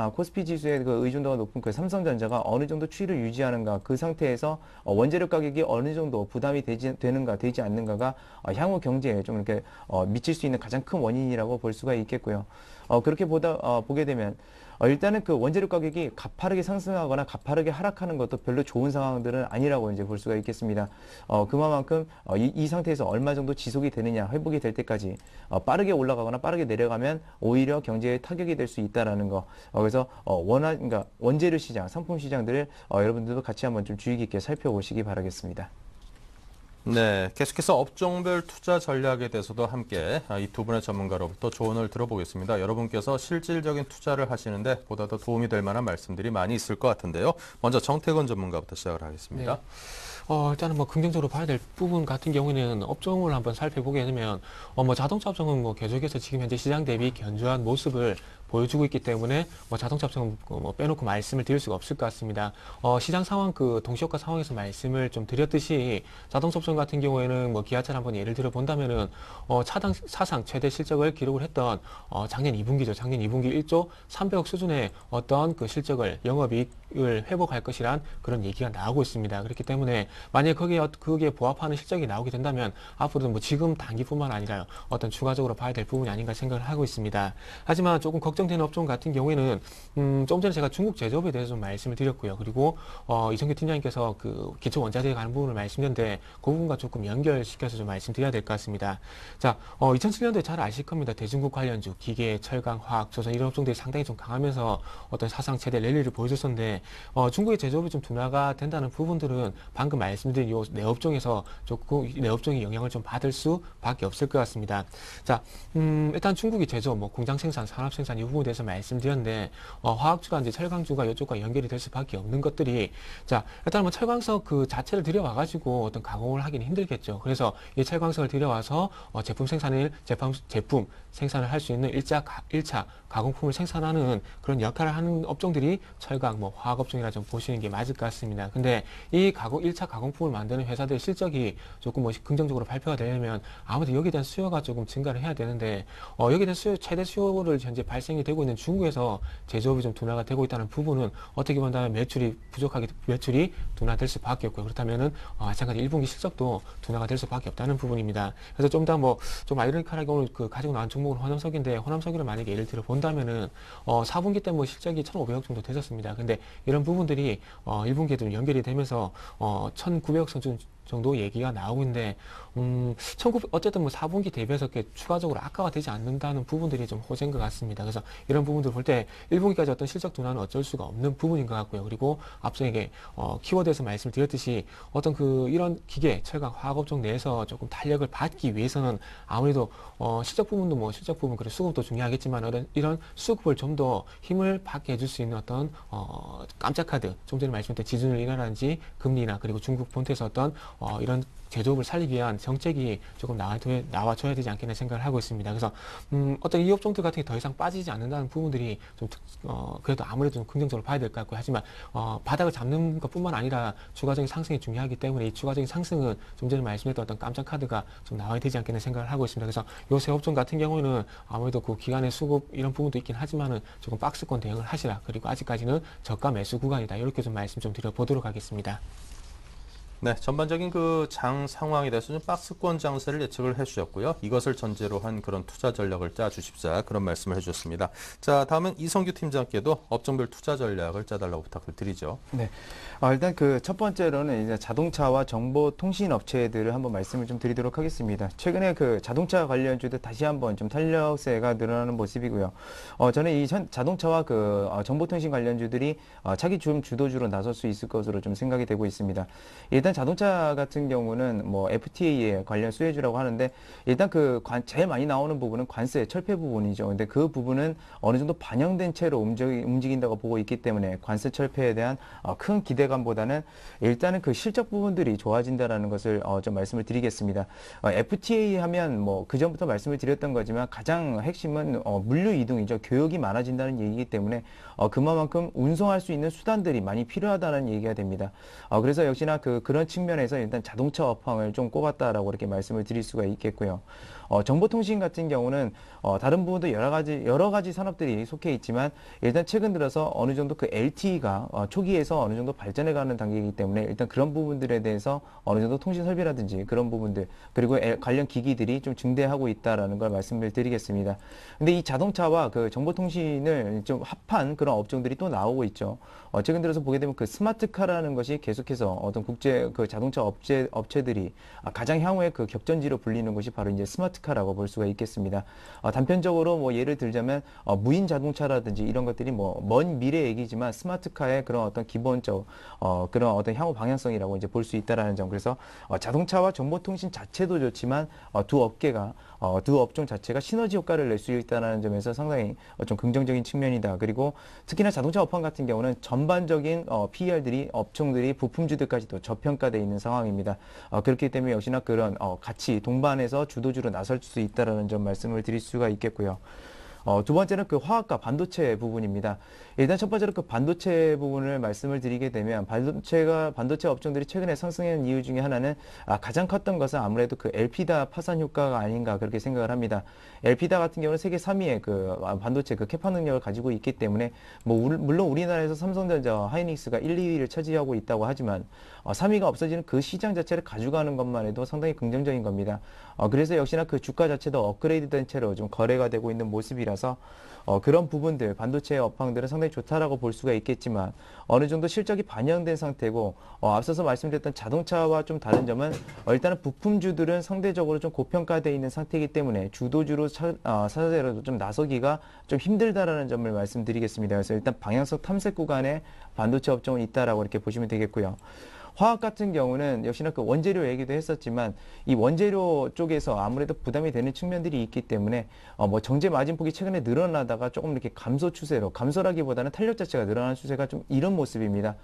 그 의존도가 높은 그 삼성전자가 어느 정도 추이를 유지하는가 그 상태에서 원재료 가격이 어느 정도 부담이 되는가 되지 않는가가 향후 경제에 좀 이렇게 미칠 수 있는 가장 큰 원인이라고 볼 수가 있겠고요. 그렇게 보게 되면 일단은 그 원재료 가격이 가파르게 상승하거나 가파르게 하락하는 것도 별로 좋은 상황들은 아니라고 이제 볼 수가 있겠습니다. 그만큼 이 상태에서 얼마 정도 지속이 되느냐, 회복이 될 때까지 빠르게 올라가거나 빠르게 내려가면 오히려 경제에 타격이 될 수 있다라는 거. 그래서 그러니까 원재료 시장, 상품 시장들을 여러분들도 같이 한번 좀 주의 깊게 살펴보시기 바라겠습니다. 네, 계속해서 업종별 투자 전략에 대해서도 함께 이 두 분의 전문가로부터 조언을 들어보겠습니다. 여러분께서 실질적인 투자를 하시는데 보다 더 도움이 될 만한 말씀들이 많이 있을 것 같은데요. 먼저 정태근 전문가부터 시작을 하겠습니다. 네. 일단은 뭐 긍정적으로 봐야 될 부분 같은 경우에는 업종을 한번 살펴보게 되면 뭐 자동차 업종은 뭐 계속해서 지금 현재 시장 대비 견조한 모습을 보여주고 있기 때문에 뭐 자동차 업종은 뭐 빼놓고 말씀을 드릴 수가 없을 것 같습니다. 시장 상황 그 동시효과 상황에서 말씀을 좀 드렸듯이 자동차 업종 같은 경우에는 뭐 기아차를 한번 예를 들어 본다면은 사상 최대 실적을 기록을 했던 작년 2분기죠. 작년 2분기 1조 300억 수준의 어떤 그 실적을 영업이익을 회복할 것이란 그런 얘기가 나오고 있습니다. 그렇기 때문에 만약에 거기에 부합하는 실적이 나오게 된다면 앞으로도 뭐 지금 단기뿐만 아니라 어떤 추가적으로 봐야 될 부분이 아닌가 생각을 하고 있습니다. 하지만 조금 걱정되는 업종 같은 경우에는 좀 전에 제가 중국 제조업에 대해서 좀 말씀을 드렸고요. 그리고 이성규 팀장님께서 그 기초 원자재에 관한 부분을 말씀드렸는데 그 부분과 조금 연결시켜서 좀 말씀드려야 될 것 같습니다. 자, 2007년도에 잘 아실 겁니다. 대중국 관련주, 기계, 철강, 화학, 조선 이런 업종들이 상당히 좀 강하면서 어떤 사상 최대 랠리를 보여줬었는데 중국의 제조업이 좀 둔화가 된다는 부분들은 방금 말씀드린 요 네 업종에서 조금 네 업종이 영향을 좀 받을 수밖에 없을 것 같습니다. 자, 일단 중국의 제조업, 뭐 공장 생산, 산업 생산 이 부분에 대해서 말씀드렸는데 화학주가 이제 철강주가 이쪽과 연결이 될 수밖에 없는 것들이 자, 일단 뭐 철광석 그 자체를 들여와가지고 어떤 가공을 하기는 힘들겠죠. 그래서 이 철광석을 들여와서 제품 생산을 할 수 있는 1차 가공품을 생산하는 그런 역할을 하는 업종들이 철강, 뭐 화학업종이라 좀 보시는 게 맞을 것 같습니다. 근데 이 1차 가공품을 만드는 회사들의 실적이 조금 뭐 긍정적으로 발표가 되려면 아무래도 여기에 대한 수요가 조금 증가를 해야 되는데 여기에 대한 최대 수요를 현재 발생이 되고 있는 중국에서 제조업이 좀 둔화가 되고 있다는 부분은 어떻게 본다면 매출이 둔화될 수밖에 없고요. 그렇다면은 마찬가지 1분기 실적도 둔화가 될 수밖에 없다는 부분입니다. 그래서 좀 더 좀 아이러니컬하게 오늘 그 가지고 나온 종목은 호남석인데 호남석을 만약에 예를 들어 본다면은 4분기 때 뭐 실적이 1,500억 정도 되셨습니다. 근데 이런 부분들이 1분기에도 연결이 되면서 1,900억 정도 얘기가 나오고 있는데 어쨌든 뭐 4분기 대비해서 이렇게 추가적으로 악화가 되지 않는다는 부분들이 좀 호재인 것 같습니다. 그래서 이런 부분들 볼 때 1분기까지 어떤 실적 둔화는 어쩔 수가 없는 부분인 것 같고요. 그리고 앞서 이게 키워드에서 말씀을 드렸듯이 어떤 이런 기계, 철강, 화학업종 내에서 조금 탄력을 받기 위해서는 아무래도 실적 부분도 뭐 실적 부분 그리고 수급도 중요하겠지만 이런 수급을 좀 더 힘을 받게 해줄 수 있는 어떤 깜짝 카드, 좀 전에 말씀드린 지준율 인하라든지 금리나 그리고 중국 본토에서 어떤 이런 제조업을 살리기 위한 정책이 조금 나와줘야 되지 않겠나 생각을 하고 있습니다. 그래서 어떤 이 업종들 같은 게 더 이상 빠지지 않는다는 부분들이 좀 그래도 아무래도 좀 긍정적으로 봐야 될 것 같고요. 하지만 바닥을 잡는 것뿐만 아니라 추가적인 상승이 중요하기 때문에 이 추가적인 상승은 좀 전에 말씀드렸던 어떤 깜짝 카드가 좀 나와야 되지 않겠나 생각을 하고 있습니다. 그래서 요 세 업종 같은 경우는 아무래도 그 기간의 수급 이런 부분도 있긴 하지만은 조금 박스권 대응을 하시라. 그리고 아직까지는 저가 매수 구간이다. 이렇게 좀 말씀 좀 드려보도록 하겠습니다. 네, 전반적인 그 장 상황에 대해서 좀 박스권 장세를 예측을 해주셨고요. 이것을 전제로 한 그런 투자 전략을 짜주십사 그런 말씀을 해주셨습니다. 자, 다음은 이성규 팀장께도 업종별 투자 전략을 짜달라고 부탁을 드리죠. 네. 일단 그 첫 번째로는 이제 자동차와 정보통신 업체들을 한번 말씀을 좀 드리도록 하겠습니다. 최근에 그 자동차 관련주들 다시 한번 좀 탄력세가 늘어나는 모습이고요. 저는 이 자동차와 그 정보통신 관련주들이 차기 주도주로 나설 수 있을 것으로 좀 생각이 되고 있습니다. 일단 자동차 같은 경우는 뭐 FTA에 관련 수혜주라고 하는데 일단 제일 많이 나오는 부분은 관세, 철폐 부분이죠. 근데 그 부분은 어느 정도 반영된 채로 움직인다고 보고 있기 때문에 관세 철폐에 대한 큰 기대감보다는 일단은 그 실적 부분들이 좋아진다라는 것을 좀 말씀을 드리겠습니다. FTA 하면 뭐 그전부터 말씀을 드렸던 거지만 가장 핵심은 물류 이동이죠. 교역이 많아진다는 얘기이기 때문에 그만큼 운송할 수 있는 수단들이 많이 필요하다는 얘기가 됩니다. 그래서 역시나 그런 측면에서 일단 자동차 업황을 좀 꼽았다라고 이렇게 말씀을 드릴 수가 있겠고요. 정보통신 같은 경우는 다른 부분도 여러 가지 산업들이 속해 있지만 일단 최근 들어서 어느 정도 그 LTE가 초기에서 어느 정도 발전해가는 단계이기 때문에 일단 그런 부분들에 대해서 어느 정도 통신 설비라든지 그런 부분들 그리고 관련 기기들이 좀 증대하고 있다라는 걸 말씀을 드리겠습니다. 근데 이 자동차와 그 정보통신을 좀 합한 그런 업종들이 또 나오고 있죠. 최근 들어서 보게 되면 그 스마트카라는 것이 계속해서 어떤 국제 그 자동차 업체들이 가장 향후에 그 격전지로 불리는 것이 바로 이제 스마트카라고 볼 수가 있겠습니다. 단편적으로 뭐 예를 들자면 무인 자동차라든지 이런 것들이 뭐 먼 미래 얘기지만 스마트카의 그런 어떤 기본적 그런 어떤 향후 방향성이라고 이제 볼 수 있다라는 점. 그래서 자동차와 정보통신 자체도 좋지만 두 업종 자체가 시너지 효과를 낼 수 있다는 점에서 상당히 좀 긍정적인 측면이다. 그리고 특히나 자동차 업황 같은 경우는 전반적인 PER들이 업종들이 부품주들까지도 저평가되어 있는 상황입니다. 그렇기 때문에 역시나 그런 같이 동반해서 주도주로 나설 수 있다라는 점 말씀을 드릴 수가 있겠고요. 두 번째는 그 화학과 반도체 부분입니다. 일단 첫 번째로 그 반도체 부분을 말씀을 드리게 되면 반도체 업종들이 최근에 상승한 이유 중에 하나는 가장 컸던 것은 아무래도 그 엘피다 파산 효과가 아닌가 그렇게 생각을 합니다. 엘피다 같은 경우는 세계 3위의 그 반도체 그 캐파 능력을 가지고 있기 때문에 물론 우리나라에서 삼성전자와 하이닉스가 1, 2위를 차지하고 있다고 하지만 3위가 없어지는 그 시장 자체를 가져가는 것만 해도 상당히 긍정적인 겁니다. 그래서 역시나 그 주가 자체도 업그레이드된 채로 좀 거래가 되고 있는 모습이라서 그런 부분들 반도체 업황들은 상당히 좋다라고 볼 수가 있겠지만 어느 정도 실적이 반영된 상태고 앞서서 말씀드렸던 자동차와 좀 다른 점은 일단은 부품주들은 상대적으로 좀 고평가되어 있는 상태이기 때문에 주도주로 사자라도 좀 나서기가 좀 힘들다라는 점을 말씀드리겠습니다. 그래서 일단 방향성 탐색 구간에 반도체 업종은 있다라고 이렇게 보시면 되겠고요. 화학 같은 경우는 역시나 그 원재료 얘기도 했었지만 이 원재료 쪽에서 아무래도 부담이 되는 측면들이 있기 때문에 정제 마진폭이 최근에 늘어나다가 조금 이렇게 감소 추세로 감소라기보다는 탄력 자체가 늘어나는 추세가 좀 이런 모습입니다.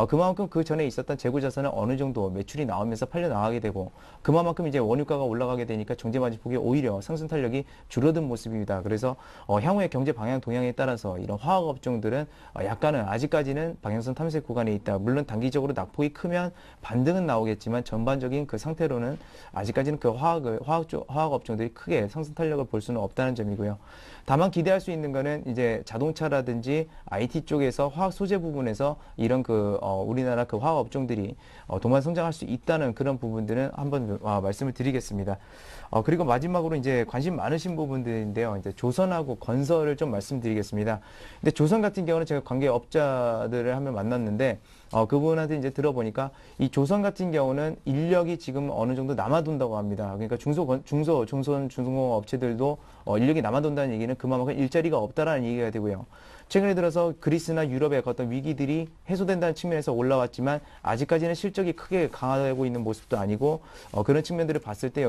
그만큼 그 전에 있었던 재고 자산은 어느 정도 매출이 나오면서 팔려 나가게 되고 그만큼 이제 원유가가 올라가게 되니까 정제 마진폭이 오히려 상승 탄력이 줄어든 모습입니다. 그래서 향후의 경제 방향 동향에 따라서 이런 화학 업종들은 약간은 아직까지는 방향성 탐색 구간에 있다. 물론 단기적으로 낙폭이 크면 반등은 나오겠지만 전반적인 그 상태로는 아직까지는 그 화학 업종들이 크게 상승 탄력을 볼 수는 없다는 점이고요. 다만 기대할 수 있는 거는 이제 자동차라든지 IT 쪽에서 화학 소재 부분에서 이런 우리나라 그 화학 업종들이 동반 성장할 수 있다는 그런 부분들은 한번 말씀을 드리겠습니다. 그리고 마지막으로 이제 관심 많으신 부분들인데요. 이제 조선하고 건설을 좀 말씀드리겠습니다. 근데 조선 같은 경우는 제가 관계업자들을 한번 만났는데 그분한테 이제 들어보니까 이 조선 같은 경우는 인력이 지금 어느 정도 남아돈다고 합니다. 그러니까 중소업체들도 인력이 남아돈다는 얘기는 그만큼 일자리가 없다라는 얘기가 되고요. 최근에 들어서 그리스나 유럽의 어떤 위기들이 해소된다는 측면에서 올라왔지만 아직까지는 실적이 크게 강화되고 있는 모습도 아니고 그런 측면들을 봤을 때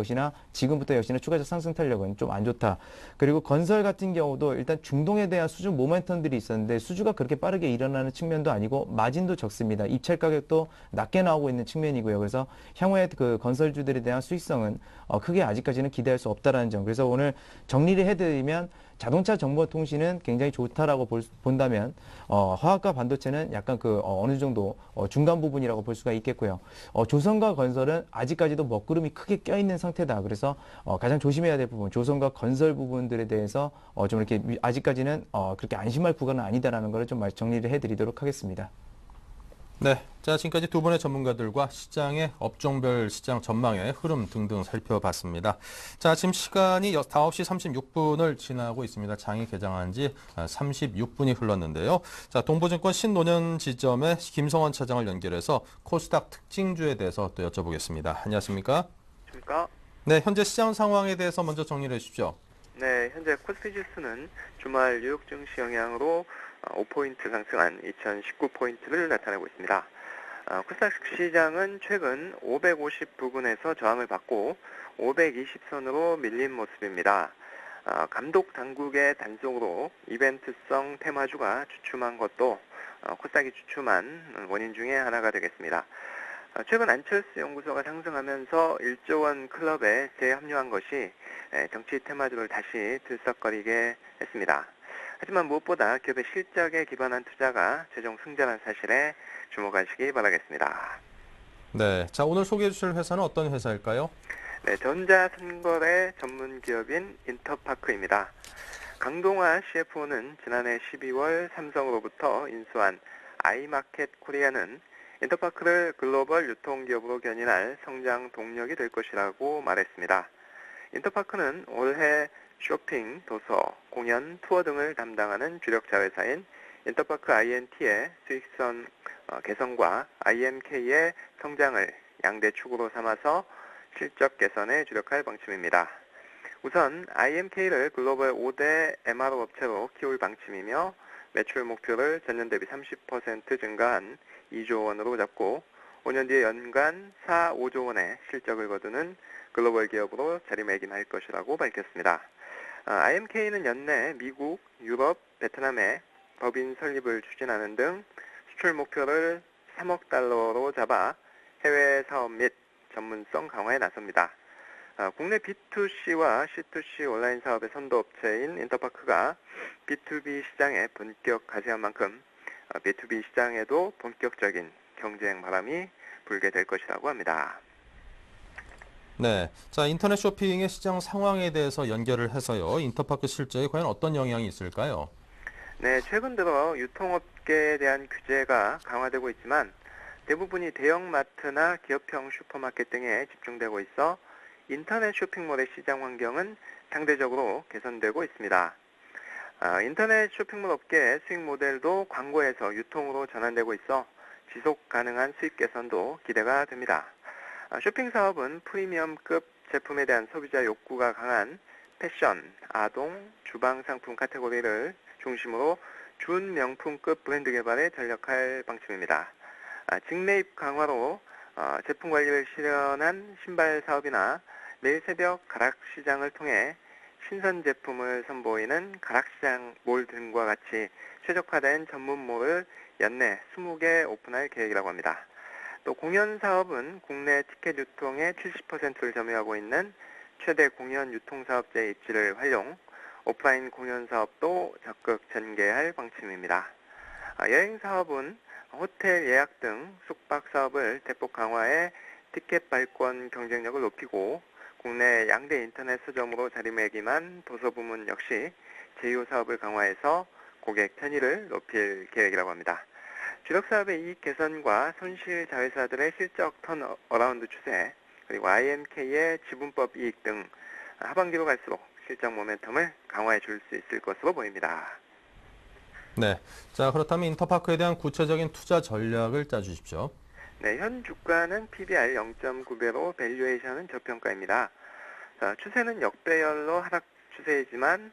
지금부터 역시나 추가적 상승 탄력은 좀 안 좋다. 그리고 건설 같은 경우도 일단 중동에 대한 수주 모멘텀들이 있었는데 수주가 그렇게 빠르게 일어나는 측면도 아니고 마진도 적습니다. 입찰 가격도 낮게 나오고 있는 측면이고요. 그래서 향후에 그 건설주들에 대한 수익성은 크게 아직까지는 기대할 수 없다라는 점. 그래서 오늘 정리를 해드리면 자동차 정보통신은 굉장히 좋다라고 본다면 화학과 반도체는 약간 어느 정도 중간 부분이라고 볼 수가 있겠고요. 조선과 건설은 아직까지도 먹구름이 크게 껴있는 상태다. 그래서 가장 조심해야 될 부분, 조선과 건설 부분들에 대해서 좀 이렇게 아직까지는 그렇게 안심할 구간은 아니다라는 것을 좀 정리를 해드리도록 하겠습니다. 네, 자 지금까지 두 분의 전문가들과 시장의 업종별 시장 전망의 흐름 등등 살펴봤습니다. 자, 지금 시간이 9시 36분을 지나고 있습니다. 장이 개장한 지 36분이 흘렀는데요. 자, 동부증권 신논현 지점의 김성원 차장을 연결해서 코스닥 특징주에 대해서 또 여쭤보겠습니다. 안녕하십니까? 안녕하십니까? 네, 현재 시장 상황에 대해서 먼저 정리를 해주십시오. 네, 현재 코스피 지수는 주말 뉴욕 증시 영향으로 5포인트 상승한 2019포인트를 나타내고 있습니다. 코스닥 시장은 최근 550 부근에서 저항을 받고 520선으로 밀린 모습입니다. 감독 당국의 단속으로 이벤트성 테마주가 주춤한 것도 코스닥이 주춤한 원인 중에 하나가 되겠습니다. 최근 안철수 연구소가 상승하면서 1조 원 클럽에 재합류한 것이 정치 테마주를 다시 들썩거리게 했습니다. 하지만 무엇보다 기업의 실적에 기반한 투자가 최종 승자라는 사실에 주목하시기 바라겠습니다. 네, 자 오늘 소개해 주실 회사는 어떤 회사일까요? 네, 전자선거래 전문 기업인 인터파크입니다. 강동화 CFO는 지난해 12월 삼성으로부터 인수한 아이마켓 코리아는 인터파크를 글로벌 유통기업으로 견인할 성장 동력이 될 것이라고 말했습니다. 인터파크는 올해 쇼핑, 도서, 공연, 투어 등을 담당하는 주력 자회사인 인터파크 INT의 수익성 개선과 IMK의 성장을 양대 축으로 삼아서 실적 개선에 주력할 방침입니다. 우선 IMK를 글로벌 5대 MRO 업체로 키울 방침이며 매출 목표를 전년 대비 30% 증가한 2조 원으로 잡고 5년 뒤에 연간 4, 5조 원의 실적을 거두는 글로벌 기업으로 자리매김할 것이라고 밝혔습니다. IMK는 연내 미국, 유럽, 베트남에 법인 설립을 추진하는 등 수출 목표를 3억 달러로 잡아 해외 사업 및 전문성 강화에 나섭니다. 국내 B2C와 C2C 온라인 사업의 선도업체인 인터파크가 B2B 시장에 본격 가세한 만큼 B2B 시장에도 본격적인 경쟁 바람이 불게 될 것이라고 합니다. 네, 자 인터넷 쇼핑의 시장 상황에 대해서 연결을 해서요. 인터파크 실적에 과연 어떤 영향이 있을까요? 네, 최근 들어 유통업계에 대한 규제가 강화되고 있지만 대부분이 대형마트나 기업형 슈퍼마켓 등에 집중되고 있어 인터넷 쇼핑몰의 시장 환경은 상대적으로 개선되고 있습니다. 인터넷 쇼핑몰 업계의 수익 모델도 광고에서 유통으로 전환되고 있어 지속 가능한 수익 개선도 기대가 됩니다. 쇼핑 사업은 프리미엄급 제품에 대한 소비자 욕구가 강한 패션, 아동, 주방 상품 카테고리를 중심으로 준명품급 브랜드 개발에 전력할 방침입니다. 직매입 강화로 제품 관리를 실현한 신발 사업이나 매일 새벽 가락시장을 통해 신선 제품을 선보이는 가락시장 몰 등과 같이 최적화된 전문몰을 연내 20개 오픈할 계획이라고 합니다. 또 공연 사업은 국내 티켓 유통의 70%를 점유하고 있는 최대 공연 유통사업자의 입지를 활용, 오프라인 공연 사업도 적극 전개할 방침입니다. 여행 사업은 호텔 예약 등 숙박 사업을 대폭 강화해 티켓 발권 경쟁력을 높이고 국내 양대 인터넷 서점으로 자리매김한 도서 부문 역시 제휴 사업을 강화해서 고객 편의를 높일 계획이라고 합니다. 주력 사업의 이익 개선과 손실 자회사들의 실적 턴어라운드 추세, 그리고 IMK의 지분법 이익 등 하반기로 갈수록 실적 모멘텀을 강화해 줄 수 있을 것으로 보입니다. 네, 자 그렇다면 인터파크에 대한 구체적인 투자 전략을 짜주십시오. 네, 현 주가는 PBR 0.9배로 밸류에이션은 저평가입니다. 자, 추세는 역배열로 하락 추세이지만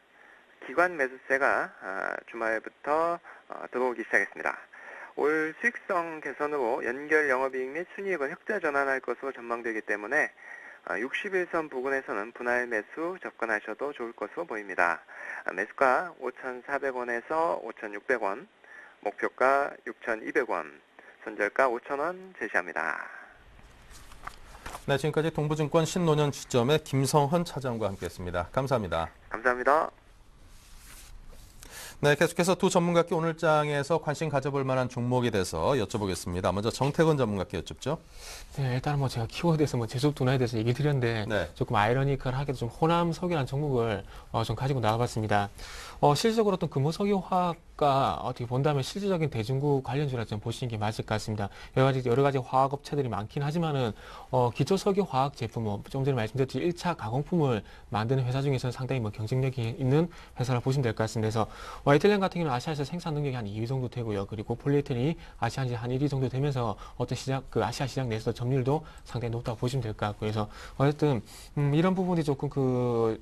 기관 매수세가 주말부터 들어오기 시작했습니다. 올 수익성 개선으로 연결 영업이익 및 순이익을 흑자 전환할 것으로 전망되기 때문에 61선 부근에서는 분할 매수 접근하셔도 좋을 것으로 보입니다. 매수가 5,400원에서 5,600원, 목표가 6,200원, 손절가 5,000원 제시합니다. 네, 지금까지 동부증권 신노년 지점의 김성헌 차장과 함께했습니다. 감사합니다. 감사합니다. 네, 계속해서 두 전문가께 오늘 장에서 관심 가져볼 만한 종목에 대해서 여쭤보겠습니다. 먼저 정태근 전문가께 여쭙죠. 네, 일단은 제가 키워드에서 제조업 둔화에 대해서 얘기 드렸는데 네. 조금 아이러니컬하게도 좀 호남석유라는 종목을 좀 가지고 나와봤습니다. 실질적으로 어떤 금호석유화학과 어떻게 본다면 실질적인 대중국 관련주라 좀 보시는 게 맞을 것 같습니다. 여러 가지 화학업체들이 많긴 하지만은 기초석유화학 제품, 좀 전에 말씀드렸듯이 1차 가공품을 만드는 회사 중에서는 상당히 경쟁력이 있는 회사를 보시면 될 것 같습니다. 그래서 에틸렌 같은 경우는 아시아에서 생산 능력이 한 2위 정도 되고요. 그리고 폴리에틸렌이 아시아에서 한 1위 정도 되면서 어떤 시장, 아시아 시장 내에서 점유율도 상당히 높다고 보시면 될 것 같고, 그래서 어쨌든 이런 부분이 조금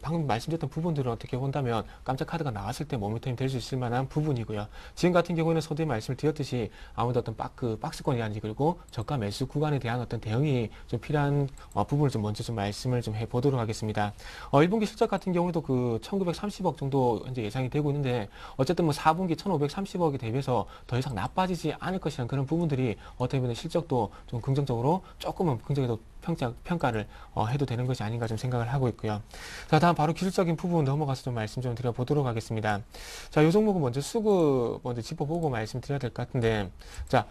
방금 말씀드렸던 부분들은 어떻게 본다면 깜짝 카드가 나왔을 때 모멘텀이 될 수 있을 만한 부분이고요. 지금 같은 경우에는 서두에 말씀을 드렸듯이 아무래도 어떤 박스권이라든지 그리고 저가 매수 구간에 대한 어떤 대응이 좀 필요한 부분을 좀 먼저 좀 말씀을 좀 해보도록 하겠습니다. 1분기 실적 같은 경우에도 1930억 정도 현재 예상이 되고 있는데 어쨌든 4분기 1530억에 대비해서 더 이상 나빠지지 않을 것이라는 그런 부분들이 어떻게 보면 실적도 좀 긍정적으로 조금은 긍정적으로 평가를 해도 되는 것이 아닌가 좀 생각을 하고 있고요. 자, 다음 바로 기술적인 부분 넘어가서 좀 말씀 좀 드려보도록 하겠습니다. 자, 이 종목은 먼저 수급 먼저 짚어보고 말씀드려야 될 것 같은데, 자,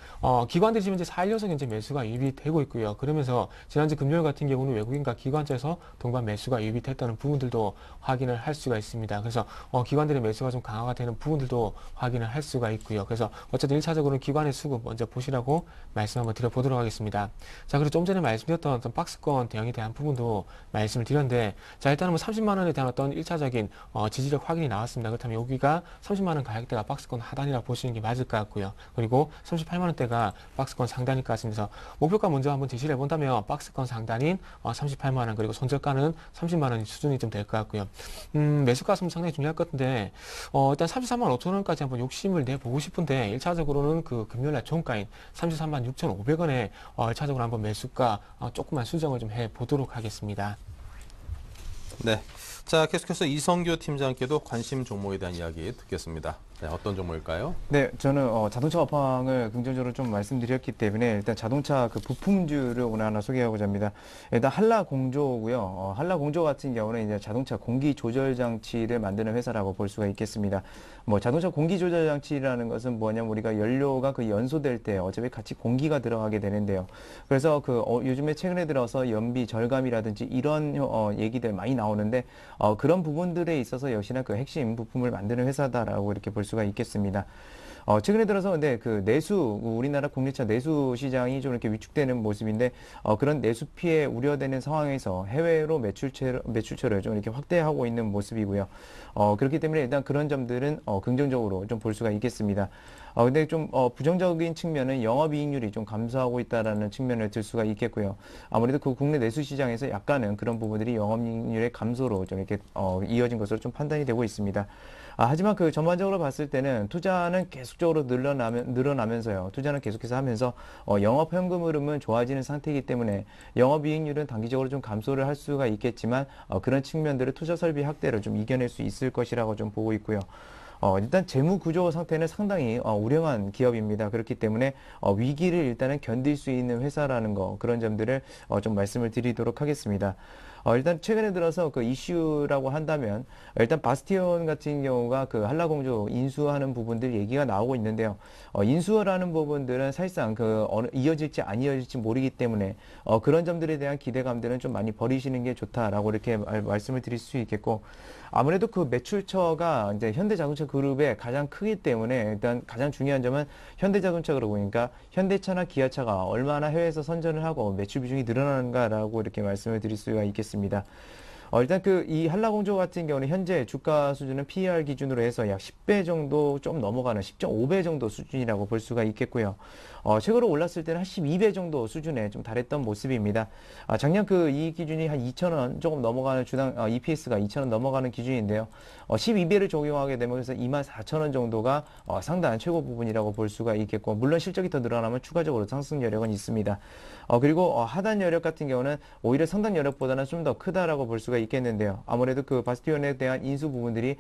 기관들이 지금 이제 4일 연속 이제 매수가 유입이 되고 있고요. 그러면서 지난주 금요일 같은 경우는 외국인과 기관자에서 동반 매수가 유입이 됐다는 부분들도 확인을 할 수가 있습니다. 그래서 기관들의 매수가 좀 강화가 되는 부분들도 확인을 할 수가 있고요. 그래서 어쨌든 1차적으로는 기관의 수급 먼저 보시라고 말씀 한번 드려보도록 하겠습니다. 자, 그리고 좀 전에 말씀드렸던 어떤 박스권 대응에 대한 부분도 말씀을 드렸는데, 자, 일단은 30만 원에 대한 어떤 1차적인 지지력 확인이 나왔습니다. 그렇다면 여기가 30만 원 가격대가 박스권 하단이라고 보시는 게 맞을 것 같고요. 그리고 38만 원대가 박스권 상단일 것 같습니다. 목표가 먼저 한번 제시를 해본다면 박스권 상단인 38만 원, 그리고 손절가는 30만 원 수준이 좀 될 것 같고요. 매수가는 상당히 중요할 것 같은데, 일단 33만 5천 원까지 한번 욕심을 내보고 싶은데, 1차적으로는 금요일날 종가인 33만 6,500원에 1차적으로 한번 매수가 조금만 수정을 좀 해보도록 하겠습니다. 네, 자 계속해서 이성규 팀장께도 관심 종목에 대한 이야기 듣겠습니다. 네, 어떤 종목일까요? 네, 저는 자동차 업황을 긍정적으로 좀 말씀드렸기 때문에 일단 자동차 그 부품주를 오늘 하나 소개하고자 합니다. 일단 한라공조고요. 한라공조 같은 경우는 이제 자동차 공기 조절 장치를 만드는 회사라고 볼 수가 있겠습니다. 뭐 자동차 공기 조절 장치라는 것은 뭐냐면 우리가 연료가 그 연소될 때 어차피 같이 공기가 들어가게 되는데요. 그래서 요즘에 최근에 들어서 연비 절감이라든지 이런 얘기들 많이 나오는데 그런 부분들에 있어서 역시나 그 핵심 부품을 만드는 회사다라고 이렇게 볼 수가 있겠습니다. 최근에 들어서 근데 그 우리나라 국내차 내수 시장이 좀 이렇게 위축되는 모습인데, 그런 내수 피해 우려되는 상황에서 해외로 매출처를 좀 이렇게 확대하고 있는 모습이고요. 그렇기 때문에 일단 그런 점들은 긍정적으로 좀 볼 수가 있겠습니다. 근데 좀 부정적인 측면은 영업이익률이 좀 감소하고 있다라는 측면을 들 수가 있겠고요. 아무래도 그 국내 내수 시장에서 약간은 그런 부분들이 영업이익률의 감소로 좀 이렇게 이어진 것으로 좀 판단이 되고 있습니다. 하지만 그 전반적으로 봤을 때는 투자는 계속적으로 늘어나면서요. 투자는 계속해서 하면서 영업 현금 흐름은 좋아지는 상태이기 때문에 영업이익률은 단기적으로 좀 감소를 할 수가 있겠지만 그런 측면들을 투자 설비 확대를 좀 이겨낼 수 있을 것이라고 좀 보고 있고요. 일단 재무 구조 상태는 상당히 우량한 기업입니다. 그렇기 때문에 위기를 일단은 견딜 수 있는 회사라는 거, 그런 점들을 좀 말씀을 드리도록 하겠습니다. 일단 최근에 들어서 그 이슈라고 한다면 일단 바스티온 같은 경우가 그 한라공조 인수하는 부분들 얘기가 나오고 있는데요. 인수라는 부분들은 사실상 이어질지 안 이어질지 모르기 때문에 그런 점들에 대한 기대감들은 좀 많이 버리시는 게 좋다라고 이렇게 말씀을 드릴 수 있겠고, 아무래도 그 매출처가 이제 현대자동차 그룹의 가장 크기 때문에 일단 가장 중요한 점은 현대자동차 그룹이니까 현대차나 기아차가 얼마나 해외에서 선전을 하고 매출 비중이 늘어나는가라고 이렇게 말씀을 드릴 수가 있겠습니다. 일단 이 한라공조 같은 경우는 현재 주가 수준은 PER 기준으로 해서 약 10배 정도 좀 넘어가는 10.5배 정도 수준이라고 볼 수가 있겠고요. 최고로 올랐을 때는 한 12배 정도 수준에 좀 달했던 모습입니다. 작년 그 이익 기준이 한 2,000원 조금 넘어가는 주당 EPS가 2,000원 넘어가는 기준인데요. 12배를 적용하게 되면 그래서 24,000원 정도가 상당한 최고 부분이라고 볼 수가 있겠고, 물론 실적이 더 늘어나면 추가적으로 상승 여력은 있습니다. 그리고 하단 여력 같은 경우는 오히려 상단 여력보다는 좀 더 크다라고 볼 수가 있겠는데요. 아무래도 그 바스티온에 대한 인수 부분들이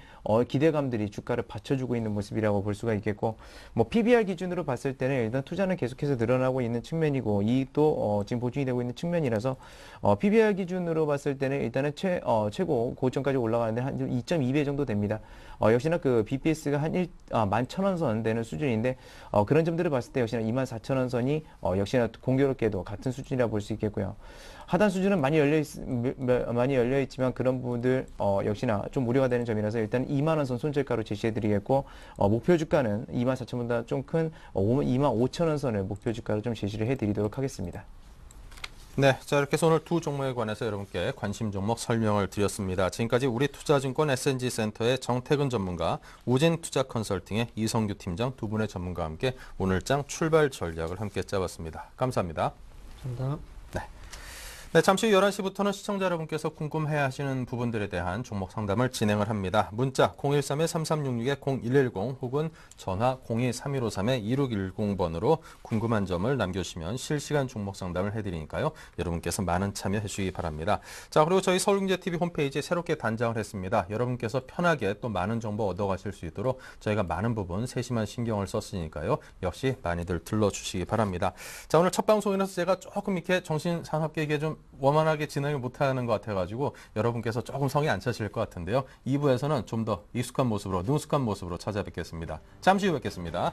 기대감들이 주가를 받쳐주고 있는 모습이라고 볼 수가 있겠고, 뭐 PBR 기준으로 봤을 때는 일단 투자는 계속해서 늘어나고 있는 측면이고 이익도 지금 보충이 되고 있는 측면이라서 PBR 기준으로 봤을 때는 일단은 최고 고점까지 올라가는데 한 2.2배 정도 됩니다. 역시나 그 BPS가 한 11,000원 선 되는 수준인데 그런 점들을 봤을 때 역시나 24,000원 선이 역시나 공교롭게도 같은 수준이라 볼 수 있겠고요. 하단 수준은 많이 열려 있지만 그런 부분들 역시나 좀 우려가 되는 점이라서 일단 2만 원 선 손절가로 제시해드리겠고, 목표 주가는 24,000원보다 좀 큰 25,000원 선을 목표 주가로 좀 제시를 해드리도록 하겠습니다. 네, 자 이렇게 해서 오늘 두 종목에 관해서 여러분께 관심 종목 설명을 드렸습니다. 지금까지 우리투자증권 S&G센터의 정태근 전문가, 우진투자 컨설팅의 이성규 팀장 두 분의 전문가와 함께 오늘장 출발 전략을 함께 짜봤습니다. 감사합니다. 감사합니다. 네, 잠시 후 11시부터는 시청자 여러분께서 궁금해하시는 부분들에 대한 종목 상담을 진행을 합니다. 문자 013-3366-0110 혹은 전화 02-3153-2610번으로 궁금한 점을 남겨주시면 실시간 종목 상담을 해드리니까요. 여러분께서 많은 참여해 주시기 바랍니다. 자, 그리고 저희 서울경제TV 홈페이지에 새롭게 단장을 했습니다. 여러분께서 편하게 또 많은 정보 얻어가실 수 있도록 저희가 많은 부분 세심한 신경을 썼으니까요. 역시 많이들 들러주시기 바랍니다. 자, 오늘 첫 방송이라서 제가 조금 이렇게 정신사납게 이게 좀 원만하게 진행을 못하는 것 같아가지고 여러분께서 조금 성이 안 차실 것 같은데요. 2부에서는 좀 더 익숙한 모습으로, 능숙한 모습으로 찾아뵙겠습니다. 잠시 후 뵙겠습니다.